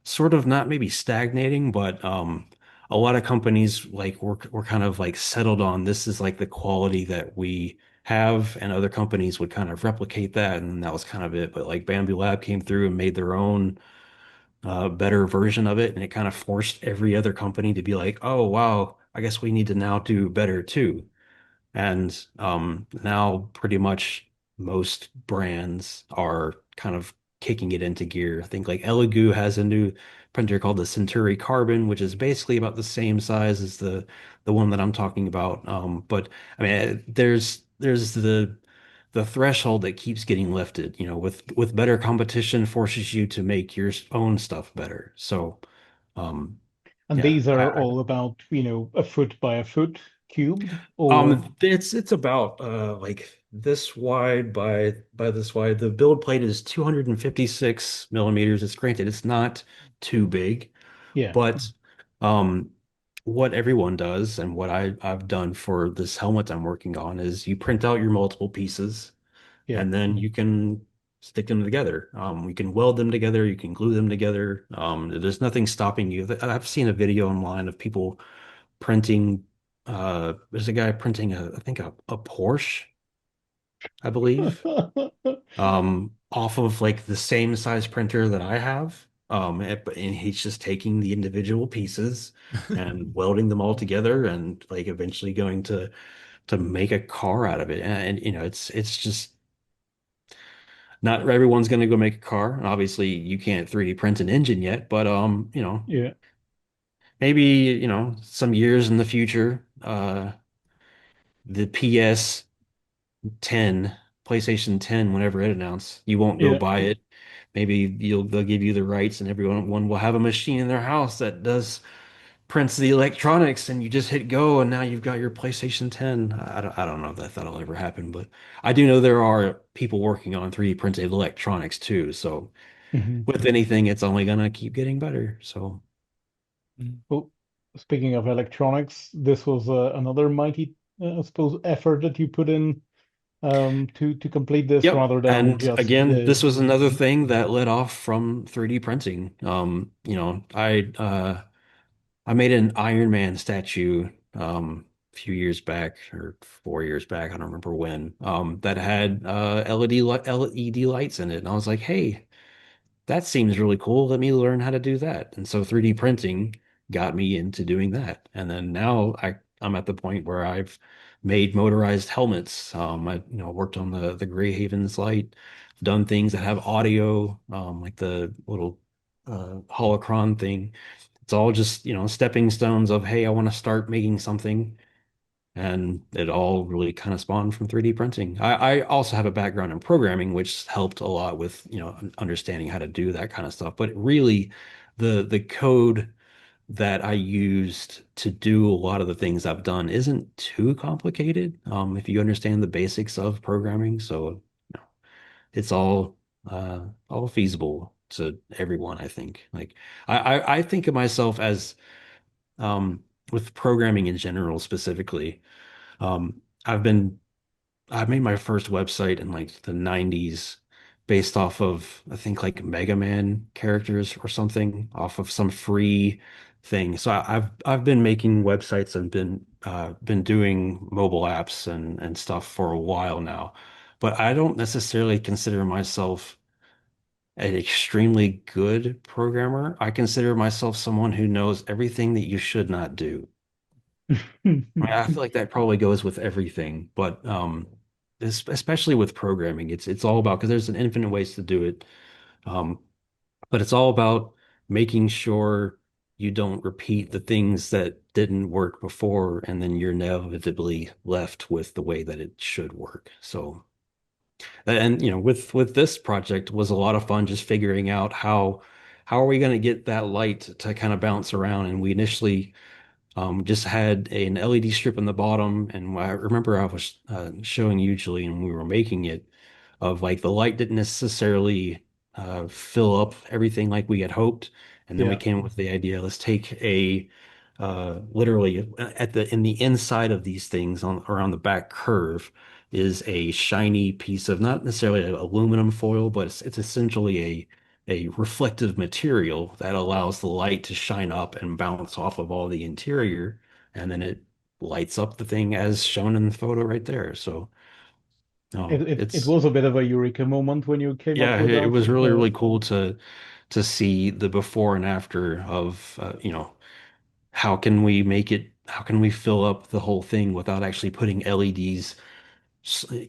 B: sort of not maybe stagnating, but a lot of companies like were kind of like settled on this is like the quality that we have, and other companies would kind of replicate that, and that was kind of it. But like Bamboo Lab came through and made their own better version of it, and it kind of forced every other company to be like, oh wow, I guess we need to now do better too. And now pretty much most brands are kind of kicking it into gear. I think like Elegoo has a new printer called the Centuri Carbon, which is basically about the same size as the one that I'm talking about. But I mean, there's the threshold that keeps getting lifted, with better competition forces you to make your own stuff better. So, um,
A: And
B: yeah,
A: these are all about, a foot by a foot cubed, or
B: it's about like this wide by this wide. The build plate is 256 millimeters. It's granted, it's not too big,
A: yeah,
B: but um what everyone does and what I've done for this helmet I'm working on is you print out your multiple pieces
A: yeah.
B: and then you can stick them together. You can weld them together, you can glue them together. There's nothing stopping you. I've seen a video online of people printing there's a guy printing I think a Porsche, I believe, off of like the same size printer that I have. And he's just taking the individual pieces and welding them all together and like eventually going to make a car out of it. And it's just not everyone's going to go make a car. Obviously, you can't 3D print an engine yet, but
A: Yeah.
B: maybe, some years in the future, the PS 10, PlayStation 10, whenever it announced, you won't go
A: Yeah.
B: buy it. Maybe they'll give you the rights, and everyone will have a machine in their house that does prints the electronics, and you just hit go, and now you've got your PlayStation 10. I don't know if that'll ever happen, but I do know there are people working on 3D printed electronics too. So
A: Hmm.
B: with anything, it's only gonna keep getting better. So
A: Well, speaking of electronics, this was another mighty, I suppose, effort that you put in to complete this
B: yep.
A: rather than
B: And
A: just
B: again, this
A: the.
B: was another thing that led off from 3D printing. I made an Iron Man statue a few years back or 4 years back, I don't remember when, that had LED lights in it. And I was like, hey, that seems really cool. Let me learn how to do that. And so 3D printing got me into doing that. And then now I'm at the point where I've made motorized helmets. I worked on the Gray Havens light, done things that have audio, like the little holocron thing. It's all just, stepping stones of, hey, I want to start making something. And it all really kind of spawned from 3D printing. I also have a background in programming, which helped a lot with, understanding how to do that kind of stuff. But really, the code that I used to do a lot of the things I've done isn't too complicated, if you understand the basics of programming. So, it's all feasible to everyone, I think. Like I think of myself as um, with programming in general specifically. Um, I've been I made my first website in like the 90s based off of I think like Mega Man characters or something off of some free thing. So I've been making websites and been doing mobile apps and stuff for a while now. But I don't necessarily consider myself an extremely good programmer. I consider myself someone who knows everything that you should not do. I mean, I feel like that probably goes with everything, but especially with programming, it's all about because there's an infinite ways to do it. Um, but it's all about making sure you don't repeat the things that didn't work before, and then you're inevitably left with the way that it should work. So, and with this project was a lot of fun just figuring out how are we going to get that light to kind of bounce around. And we initially just had an LED strip in the bottom, and I remember I was showing you, Julie, when we were making it, of like the light didn't necessarily fill up everything like we had hoped, and then we
A: Yeah.
B: came up with the idea, let's take a literally in the inside of these things on around the back curve is a shiny piece of not necessarily aluminum foil, but it's essentially a reflective material that allows the light to shine up and bounce off of all the interior, and then it lights up the thing as shown in the photo right there. So,
A: It
B: it's
A: was a bit of a eureka moment when you came up
B: yeah,
A: with
B: it
A: that.
B: was really really cool to see the before and after of how can we fill up the whole thing without actually putting LEDs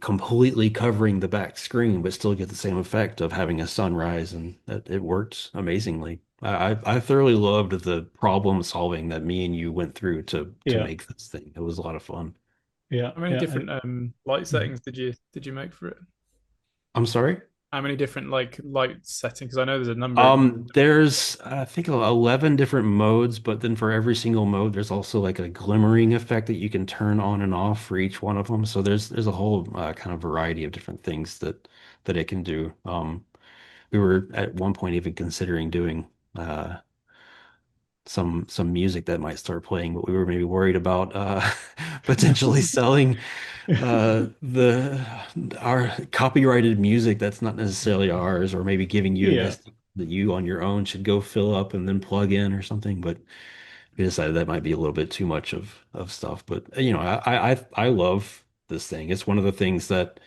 B: completely covering the back screen, but still get the same effect of having a sunrise, and that it worked amazingly. I thoroughly loved the problem solving that me and you went through to
A: Yeah.
B: make this thing. It was a lot of fun.
A: Yeah.
C: How many
A: Yeah.
C: different light
A: Mhm.
C: settings did you make for it?
B: I'm sorry?
C: How many different like light settings? Because I know there's a number of
B: There's I think 11 different modes, but then for every single mode, there's also like a glimmering effect that you can turn on and off for each one of them. So there's a whole kind of variety of different things that it can do. We were at one point even considering doing some music that might start playing, but we were maybe worried about potentially selling the our copyrighted music that's not necessarily ours, or maybe giving you an
A: Yeah.
B: SD that you on your own should go fill up and then plug in or something. But we decided that might be a little bit too much of stuff. But I love this thing. It's one of the things that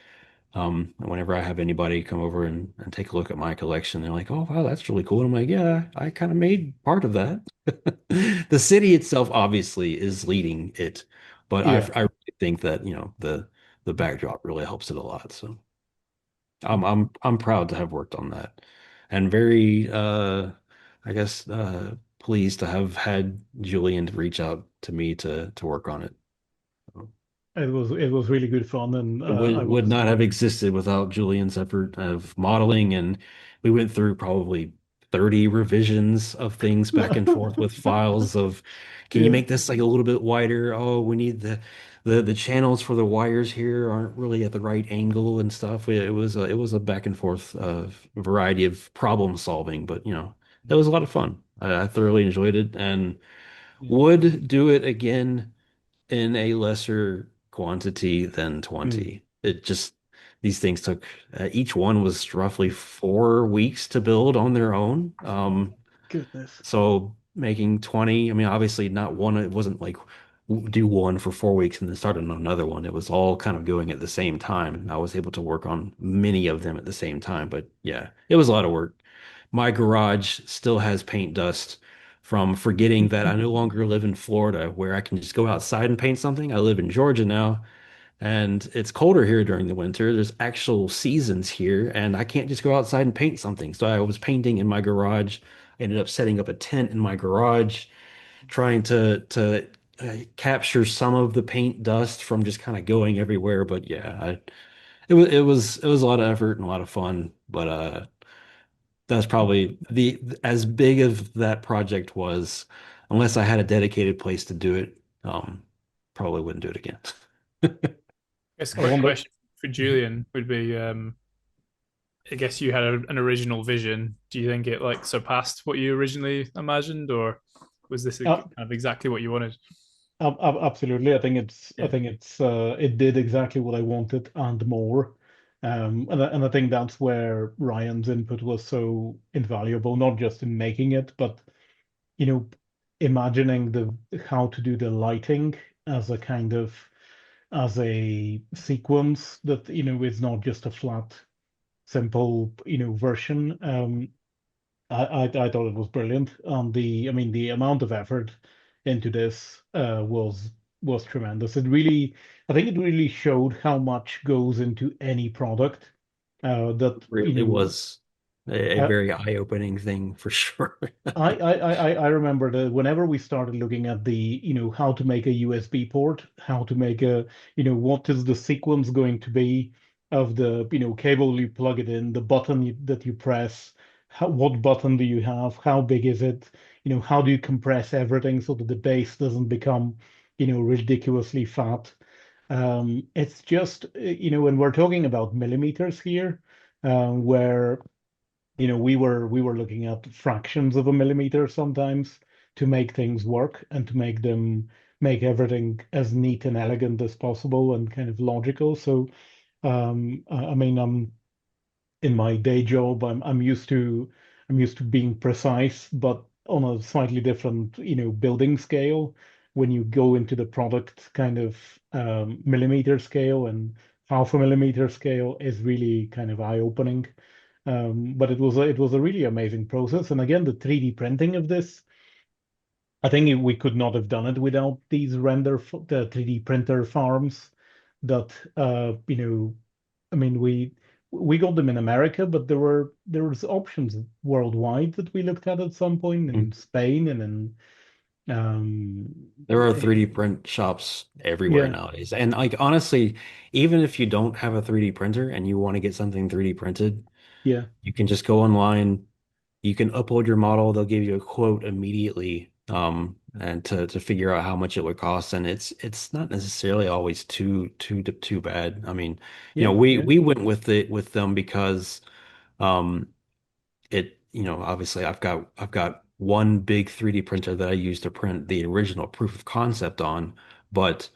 B: whenever I have anybody come over and take a look at my collection, they're like, "Oh, wow, that's really cool." And I'm like, "Yeah, I kind of made part of that." The city itself obviously is leading it, but
A: Yeah.
B: I really think that, the backdrop really helps it a lot. So, I'm proud to have worked on that, and very I guess pleased to have had Julian reach out to me to work on it.
A: It was really good fun, and
B: It would
A: I
B: would
A: was
B: not have existed without Julian's effort of modeling, and we went through probably 30 revisions of things back and forth with files of, can you
A: yeah.
B: make this like a little bit wider? Oh, we need the channels for the wires here aren't really at the right angle and stuff. It was a back and forth variety of problem solving, but it was a lot of fun. I thoroughly enjoyed it and
A: Yeah.
B: would do it again in a lesser quantity than
A: Mm.
B: 20. It just, these things took, each one was roughly 4 weeks to build on their own.
A: Goodness.
B: So making 20, I mean, obviously not one, it wasn't like do one for 4 weeks and then start on another one. It was all kind of going at the same time. I was able to work on many of them at the same time, but yeah, it was a lot of work. My garage still has paint dust from forgetting that I no longer live in Florida where I can just go outside and paint something. I live in Georgia now, and it's colder here during the winter. There's actual seasons here, and I can't just go outside and paint something. So I was painting in my garage, ended up setting up a tent in my garage, trying to capture some of the paint dust from just kind of going everywhere. But yeah, it was a lot of effort and a lot of fun. But that's probably the as big of that project was, unless I had a dedicated place to do it, probably wouldn't do it again.
C: I guess a
A: I
C: quick
A: wonder.
C: question for Julian would be, I guess you had an original vision. Do you think it like surpassed what you originally imagined, or was this kind
A: Uh,
C: of exactly what you wanted?
A: Absolutely. I
C: Yeah.
A: think it did exactly what I wanted and more. And I think that's where Ryan's input was so invaluable, not just in making it, but you know, imagining the how to do the lighting as a kind of as a sequence that, is not just a flat, simple, version. I thought it was brilliant. I mean, the amount of effort into this was tremendous. I think it really showed how much goes into any product. That
B: Really was a
A: uh,
B: very eye-opening thing for sure.
A: I remember that whenever we started looking at how to make a USB port, how to make what is the sequence going to be of the, cable you plug it in, the button that you press, what button do you have, how big is it, how do you compress everything so that the base doesn't become, ridiculously fat. It's just, when we're talking about millimeters here, where we were looking at fractions of a millimeter sometimes to make things work and to make everything as neat and elegant as possible and kind of logical. So I mean, in my day job, I'm used to being precise, but on a slightly different, building scale. When you go into the product kind of millimeter scale and half a millimeter scale is really kind of eye-opening. But it was a really amazing process. And again, the 3D printing of this, I think we could not have done it without these the 3D printer farms that I mean, we got them in America, but there was options worldwide that we looked at some point in Spain and
B: There are
A: eh,
B: 3D print shops everywhere
A: yeah,
B: nowadays. And like honestly, even if you don't have a 3D printer and you want to get something 3D printed,
A: yeah,
B: you can just go online. You can upload your model. They'll give you a quote immediately, and to figure out how much it would cost. And it's not necessarily always too bad. I mean,
A: yeah,
B: we
A: yeah,
B: we went with them because um obviously I've got one big 3D printer that I use to print the original proof of concept on, but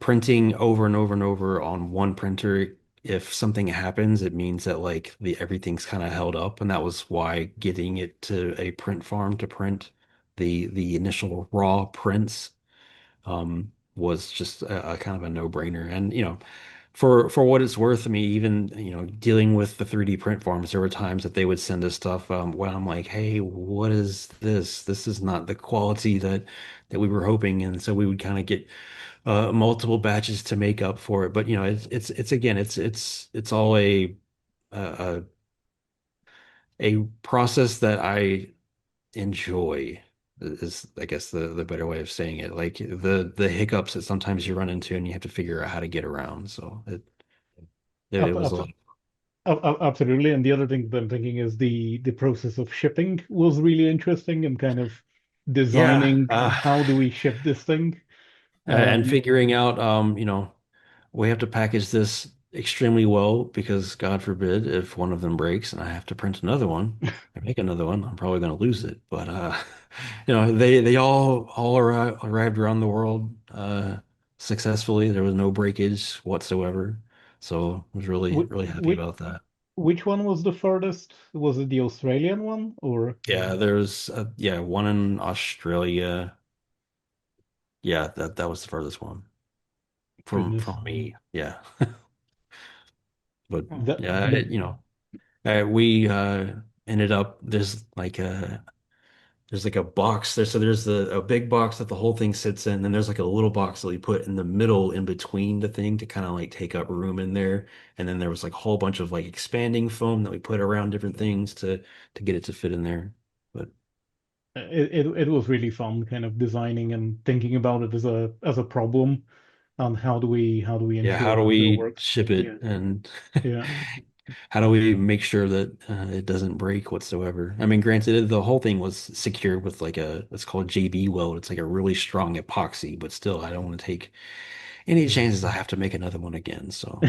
B: printing over and over and over on one printer, if something happens, it means that like the everything's kind of held up, and that was why getting it to a print farm to print the initial raw prints was just a kind of a no-brainer. And for what it's worth, I mean, even dealing with the 3D print farms, there were times that they would send us stuff when I'm like, hey, what is this? This is not the quality that we were hoping, and so we would kind of get multiple batches to make up for it. But it's again, it's all a a a process that I enjoy is, I guess, the better way of saying it. Like the hiccups that sometimes you run into and you have to figure out how to get around. So it
A: Ab-
B: was a lot.
A: ab- Absolutely. And the other thing that I'm thinking is the process of shipping was really interesting and kind of
B: Yeah.
A: designing how do we ship this thing.
B: And
A: Um,
B: figuring out, we have to package this extremely well because God forbid if one of them breaks and I have to print another one or make another one, I'm probably going to lose it. But they all arrived around the world successfully. There was no breakage whatsoever. So I was really, really happy
A: which
B: about that.
A: which one was the furthest? Was it the Australian one or
B: Yeah, there's one in Australia. Yeah, that was the furthest one
A: goodness?
B: from me. Yeah. But
A: That
B: yeah, we ended up there's like a box there. So there's a big box that the whole thing sits in, and there's like a little box that we put in the middle in between the thing to kind of like take up room in there. And then there was like a whole bunch of like expanding foam that we put around different things to get it to fit in there. But
A: it was really fun kind of designing and thinking about it as a problem and how do we
B: yeah,
A: ensure
B: how do
A: that it
B: we
A: works?
B: ship it and
A: Yeah.
B: how do we make sure that it doesn't break whatsoever? I mean, granted, the whole thing was secured with like it's called JB weld. It's like a really strong epoxy, but still, I don't want to take any chances I have to make another one again. So,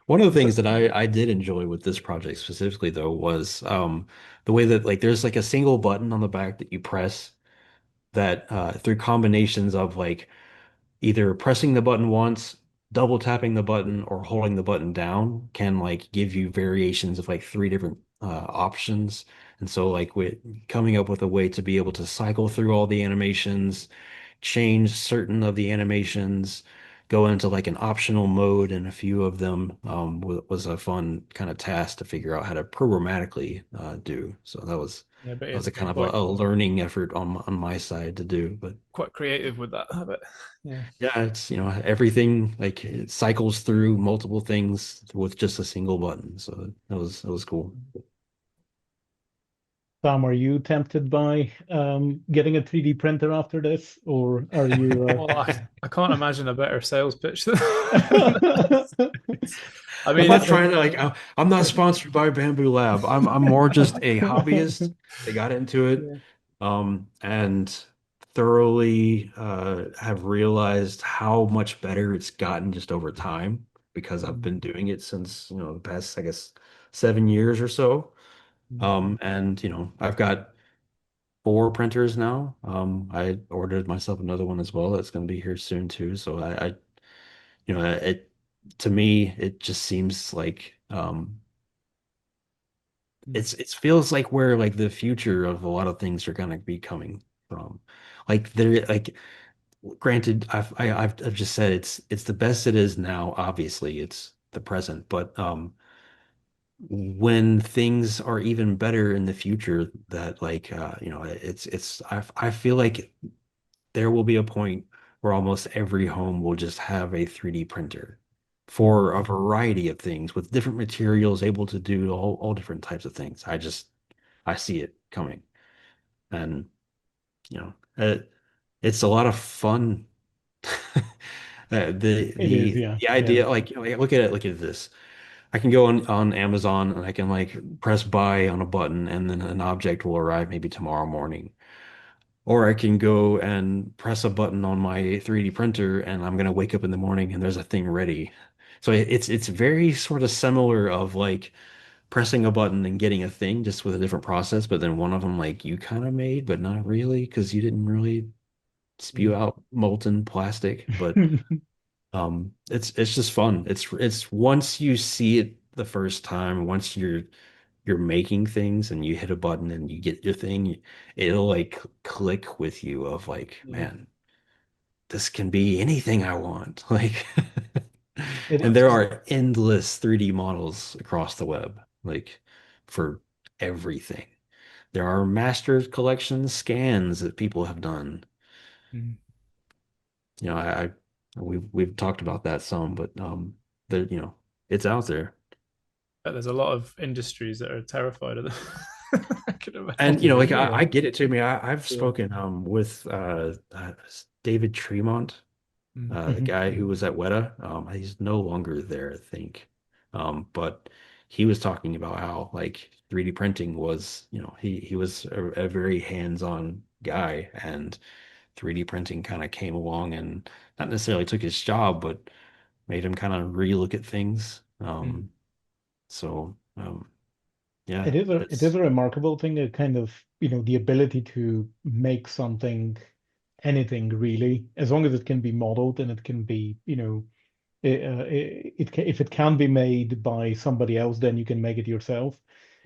B: one of the
A: So
B: things that I did enjoy with this project specifically, though, was the way that like there's like a single button on the back that you press that through combinations of like either pressing the button once, double tapping the button, or holding the button down can like give you variations of like three different options. And so like with coming up with a way to be able to cycle through all the animations, change certain of the animations, go into like an optional mode in a few of them was a fun kind of task to figure out how to programmatically do. So
C: Yeah, but
B: that was
C: it's
B: a kind of
C: quite
B: a learning effort on my side to do. But
C: quite creative with that habit. Yeah.
B: yeah, it's everything like it cycles through multiple things with just a single button. So that was cool.
A: Sam, are you tempted by getting a 3D printer after this, or are you?
C: Well, I can't imagine a better sales pitch than I
B: I'm
C: mean,
B: not trying to I'm not sponsored by Bamboo Lab. I'm more just a hobbyist that got into it
C: yeah.
B: and thoroughly have realized how much better it's gotten just over time because I've been doing it since, the past, I guess, 7 years or so. And I've got four printers now. I ordered myself another one as well. That's going to be here soon too. So it to me, it just seems like it feels like where like the future of a lot of things are going to be coming from. Like there, like granted, I've just said it's the best it is now. Obviously, it's the present, but when things are even better in the future, that like I feel like there will be a point where almost every home will just have a 3D printer for a variety of things with different materials, able to do all different types of things. I see it coming, and it's a lot of fun. The
A: It is,
B: the
A: yeah,
B: the
A: yeah.
B: idea, like, look at it, look at this. I can go on Amazon and I can like press buy on a button and then an object will arrive maybe tomorrow morning. Or I can go and press a button on my 3D printer and I'm gonna wake up in the morning and there's a thing ready. So it's very sort of similar of like pressing a button and getting a thing just with a different process, but then one of them like you kind of made, but not really because you didn't really spew out molten plastic. But it's just fun. It's once you see it the first time, once you're making things and you hit a button and you get your thing, it'll like click with you of like,
C: Yeah.
B: man, this can be anything I want. Like,
A: It
B: and there are endless 3D models across the web, like for everything. There are master collection scans that people have done.
C: Mm.
B: I we've talked about that some, but there, it's out there.
C: But there's a lot of industries that are terrified of them. I can
B: And
C: imagine.
B: like
A: Absolutely, yeah.
B: I get it to me. I've
C: Yeah.
B: spoken with David Tremont, the
A: Hmm.
B: guy who was at Weta. He's no longer there, I think. But he was talking about how like 3D printing was, he was a very hands-on guy, and 3D printing kind of came along and not necessarily took his job, but made him kind of relook at things.
C: Mm,
B: So
A: It
B: yeah,
A: is
B: it's
A: a remarkable thing, a kind of, the ability to make something, anything really, as long as it can be modeled and it can be, if it can be made by somebody else, then you can make it yourself.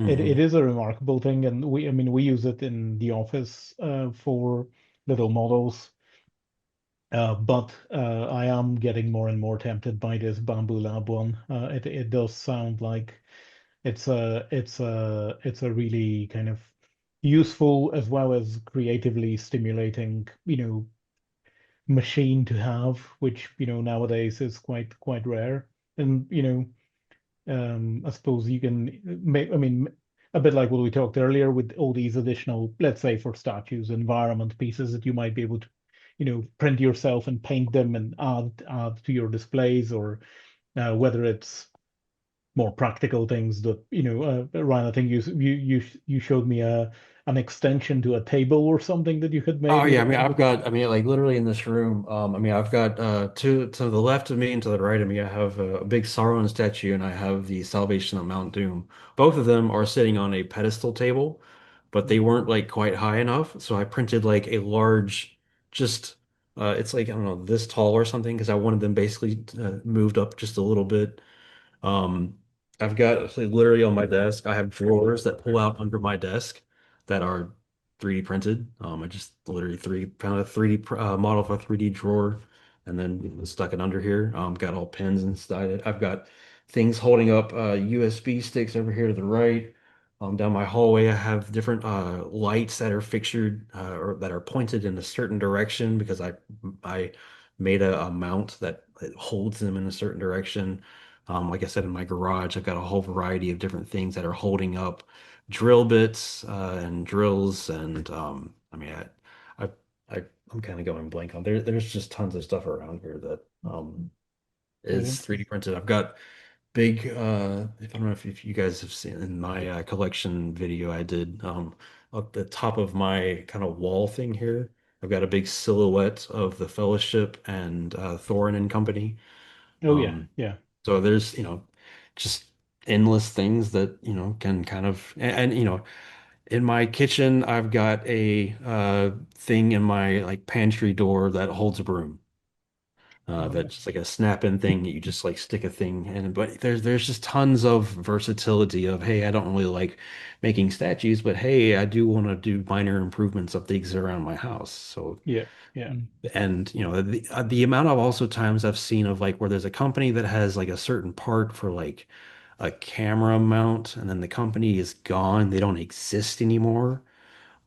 A: It
B: mhm.
A: is a remarkable thing, and I mean, we use it in the office for little models. But I am getting more and more tempted by this Bamboo Lab one. It does sound like it's a really kind of useful as well as creatively stimulating, machine to have, which, nowadays is quite rare. And, I suppose you can make, I mean, a bit like what we talked earlier with all these additional, let's say for statues, environment pieces that you might be able to, print yourself and paint them and add to your displays, or whether it's more practical things that, Ryan, I think you showed me an extension to a table or something that you had
B: Oh
A: made with
B: yeah,
A: a Bamboo.
B: like literally in this room, I've got to the left of me and to the right of me, I have a big Sauron statue and I have the Salvation of Mount Doom. Both of them are sitting on a pedestal table, but they weren't like quite high enough, so I printed like a large, just it's like I don't know, this tall or something because I wanted them basically moved up just a little bit. I've got so literally on my desk, I have drawers that pull out under my desk that are 3D printed. I just literally found a 3D model for a 3D drawer and then stuck it under here. Got all pins inside it. I've got things holding up USB sticks over here to the right. Down my hallway, I have different lights that are fixtured or that are pointed in a certain direction because I made a mount that holds them in a certain direction. Like I said, in my garage, I've got a whole variety of different things that are holding up drill bits and drills, and I, I I'm kind of going blank on there. There's just tons of stuff around here that is
A: Brilliant.
B: 3D printed. I've got big. If I don't know if you guys have seen in my collection video I did up the top of my kind of wall thing here. I've got a big silhouette of the Fellowship and Thorin and Company.
A: Oh yeah,
B: Um,
A: yeah.
B: so there's, just endless things that, can kind of, in my kitchen, I've got a thing in my like pantry door that holds a broom.
A: Oh yeah.
B: That's just like a snap-in thing that you just like stick a thing in. But there's just tons of versatility of, hey, I don't really like making statues, but hey, I do want to do minor improvements of things around my house. So
A: Yeah, yeah.
C: mm,
B: and the amount of also times I've seen of like where there's a company that has like a certain part for like a camera mount and then the company is gone, they don't exist anymore,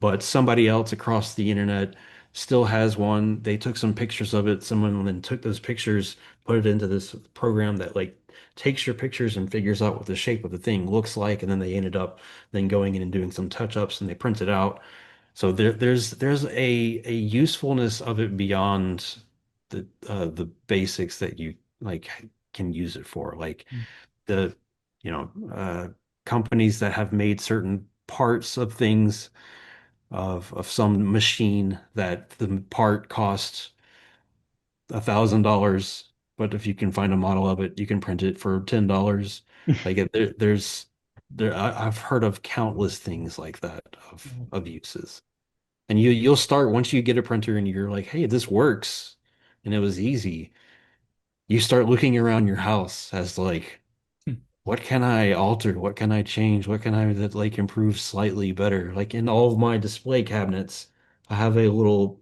B: but somebody else across the internet still has one. They took some pictures of it. Someone then took those pictures, put it into this program that like takes your pictures and figures out what the shape of the thing looks like, and then they ended up then going in and doing some touch-ups and they print it out. So there's a usefulness of it beyond the basics that you like can use it for. Like
C: mm,
B: the you know companies that have made certain parts of things of some machine that the part costs $1,000, but if you can find a model of it, you can print it for $10. Like I've heard of countless things like that of uses. And you'll start once you get a printer and you're like, hey, this works, and it was easy. You start looking around your house as like,
C: mm,
B: what can I alter? What can I change? What can I that like improve slightly better? Like in all of my display cabinets, I have a little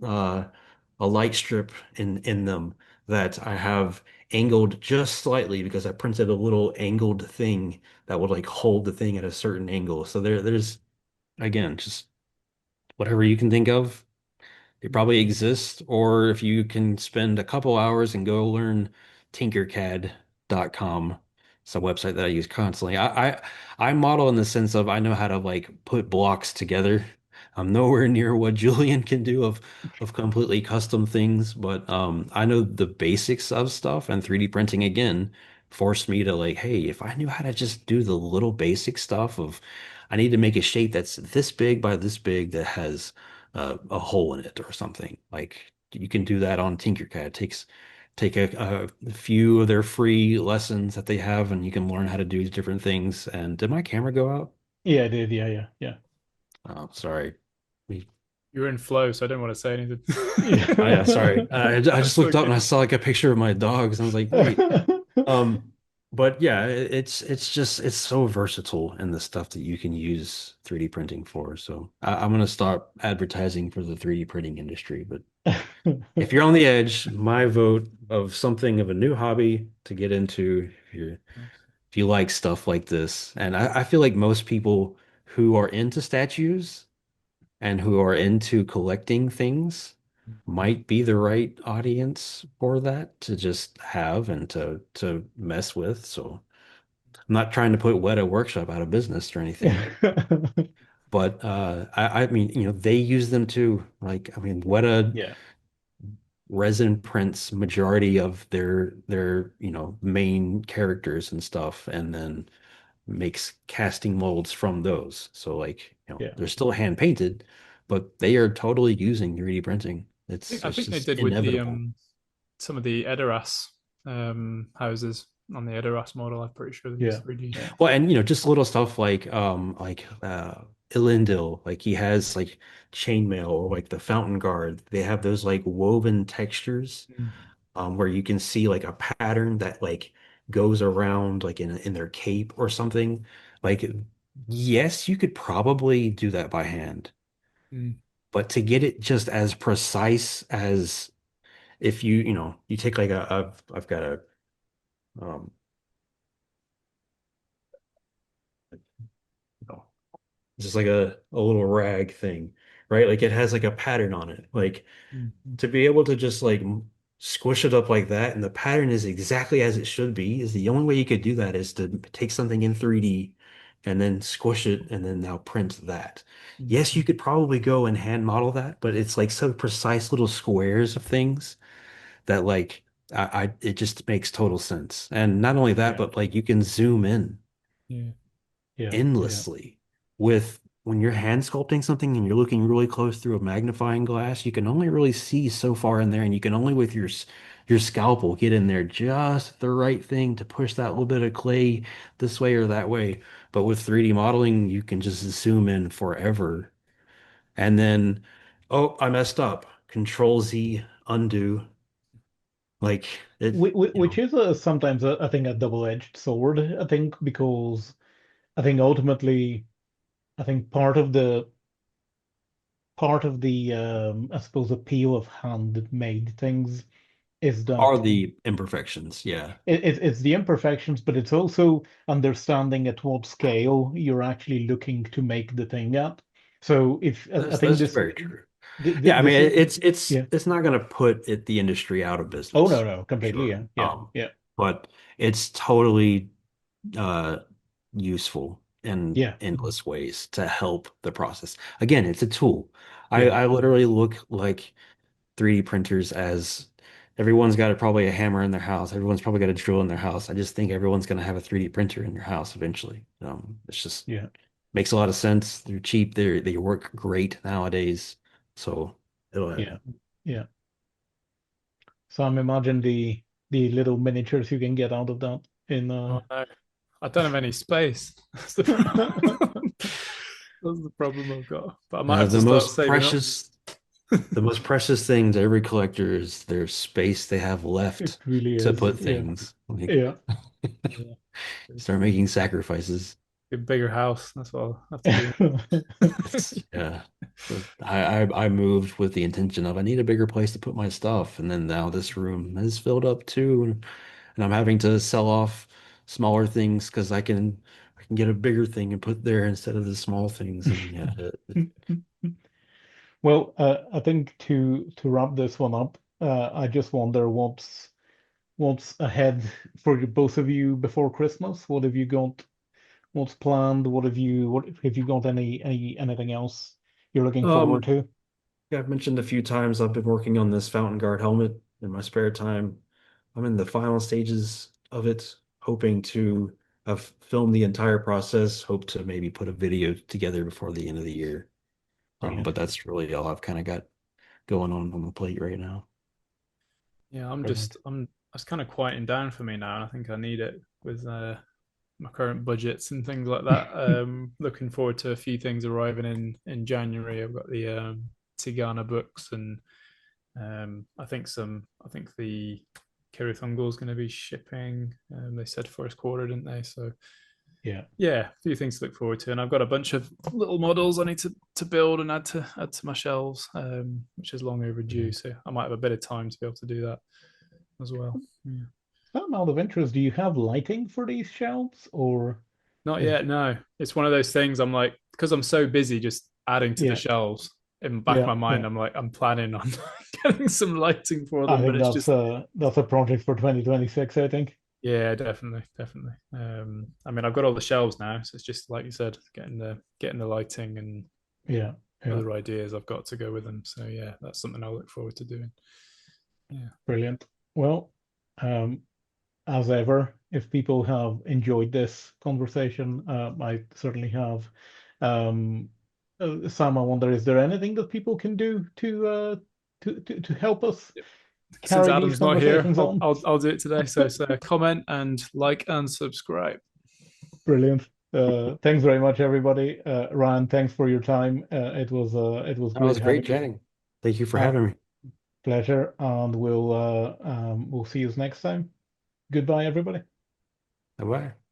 B: a light strip in them that I have angled just slightly because I printed a little angled thing that would like hold the thing at a certain angle. So there's again just whatever you can think of. They
C: mm.
B: probably exist, or if you can spend a couple hours and go learn tinkercad.com, It's a website that I use constantly. I model in the sense of I know how to like put blocks together. I'm nowhere near what Julian can do of completely custom things, but I know the basics of stuff, and 3D printing again forced me to like, hey, if I knew how to just do the little basic stuff of I need to make a shape that's this big by this big that has a hole in it or something. Like you can do that on Tinkercad. It takes take a few of their free lessons that they have, and you can learn how to do different things. And did my camera go out?
A: Yeah, I did. Yeah.
B: Oh, sorry. Me-
C: You're in flow, so I don't want to say anything.
B: Oh, yeah, sorry. I just
C: That's
B: looked up and
C: okay.
B: I saw like a picture of my dogs, and I was like, wait. But yeah, it's just it's so versatile in the stuff that you can use 3D printing for. So I'm gonna stop advertising for the 3D printing industry. But if you're on the edge, my vote of something of a new hobby to get into, if you like stuff like this, and I feel like most people who are into statues and who are into collecting things might be the right audience for that to just have and to mess with. So I'm not trying to put Weta Workshop out of business or anything, but I mean, they use them too. Like, I mean, Weta
A: Yeah.
B: resin prints majority of their main characters and stuff, and then makes casting molds from those. So like,
A: Yeah.
B: they're still hand painted, but they are totally using 3D printing.
C: I
B: It's
C: think they
B: just
C: did with the
B: inevitable.
C: some of the Edoras houses on the Edoras model. I'm pretty sure they use
A: Yeah.
C: 3D.
A: Yeah.
B: Well, and just little stuff like Elendil, like he has like chainmail or like the fountain guard. They have those like woven textures
C: Mm.
B: where you can see like a pattern that like goes around like in their cape or something. Like, yes, you could probably do that by hand,
C: Mm.
B: but to get it just as precise as if you take like I've got a um oh, just like a little rag thing, right? Like it has like a pattern on it. Like
C: Mm.
B: to be able to just like squish it up like that and the pattern is exactly as it should be is the only way you could do that is to take something in 3D and then squish it and then now print that. Yes, you
C: Mm.
B: could probably go and hand model that, but it's like so precise little squares of things that like it just makes total sense. And not only that,
A: Yeah.
B: but like you can zoom in
C: Yeah.
A: Yeah. Yeah.
B: endlessly with when you're hand sculpting something and you're looking really close through a magnifying glass, you can only really see so far in there, and you can only with your scalpel get in there just the right thing to push that little bit of clay this way or that way. But with 3D modeling, you can just zoom in forever. And then, oh, I messed up. Control Z, undo. Like it,
A: Which is sometimes I think a double-edged sword. I think because I think ultimately I think part of the I suppose appeal of handmade things is
B: are
A: that
B: the imperfections. Yeah.
A: it's the imperfections, but it's also understanding at what scale you're actually looking to make the thing at. So if I think
B: That's
A: this
B: very true. Yeah, I
A: this
B: mean
A: is
B: it's
A: yeah.
B: it's not going to put the industry out of
A: Oh no,
B: business,
A: no, completely.
B: sure.
A: Yeah. Yeah. Yeah.
B: But it's totally uh useful in
A: Yeah.
B: endless ways to help the process. Again, it's a tool. I
A: Yeah.
B: I literally look like 3D printers as everyone's got probably a hammer in their house. Everyone's probably got a drill in their house. I just think everyone's going to have a 3D printer in their house eventually. It's just
A: Yeah.
B: makes a lot of sense. They're cheap. They work great nowadays. So it'll
A: Yeah. Yeah. So I'm imagining the little miniatures you can get out of that in
C: Oh no, I don't have any space. That's the problem. That's the problem I've got. But I might
B: uh,
C: have to
B: the
C: start
B: most
C: saving up.
B: precious the most precious thing to every collector is their space they have
A: it
B: left
A: really
B: to
A: is.
B: put
A: Yeah.
B: things. Like
A: Yeah.
C: Yeah.
B: start making sacrifices.
C: A bigger house. That's what I'll have to do.
B: It's yeah. I moved with the intention of I need a bigger place to put my stuff, and then now this room is filled up too, and I'm having to sell off smaller things because I can get a bigger thing and put there instead of the small things, and yeah,
A: Well, I think to wrap this one up, I just wonder what's ahead for both of you before Christmas? What have you got? What's planned? What have you got anything else you're looking forward
B: Um,
A: to?
B: yeah, I've mentioned a few times I've been working on this Fountain Guard helmet in my spare time. I'm in the final stages of it, hoping to have filmed the entire process, hope to maybe put a video together before the end of the year.
A: Brilliant.
B: But that's really all I've kind of got going on the plate right now.
C: Yeah,
A: Brilliant.
C: it's kind of quieting down for me now, and I think I need it with my current budgets and things like that. Looking forward to a few things arriving in January. I've got the Tigana books, and I think the Cirith Ungol is going to be shipping. They said first quarter, didn't they? So
A: Yeah.
C: yeah, a few things to look forward to, and I've got a bunch of little models I need to build and add to my shelves, which is long overdue.
A: Brilliant.
C: So I might have a bit of time to be able to do that as well. Yeah.
A: Out of interest, do you have lighting for these shelves, or
C: Not
A: is
C: yet, no. It's one of those things I'm like, because I'm so busy just adding to the
A: yeah,
C: shelves, in the back of
A: yeah,
C: my mind,
A: yeah.
C: I'm like, I'm planning on getting some lighting for
A: I
C: them, but
A: think
C: it's just,
A: that's a project for 2026, I think.
C: yeah, definitely, definitely. I mean, I've got all the shelves now, so it's just like you said, getting the lighting and
A: Yeah, yeah.
C: other ideas I've got to go with them. So yeah, that's something I'll look forward to doing. Yeah.
A: Brilliant. Well, um, as ever, if people have enjoyed this conversation, I certainly have. Um, Sam, I wonder, is there anything that people can do to help us
C: Since
A: carry these
C: Adam's not here,
A: conversations on?
C: I'll do it today. So comment and like and subscribe.
A: Brilliant. Thanks very much, everybody. Ryan, thanks for your time. It was
B: That
A: great
B: was
A: having
B: great
A: you.
B: chatting. Thank you for
A: Uh,
B: having me.
A: Pleasure, and we'll see you next time. Goodbye, everybody.
B: Bye-bye.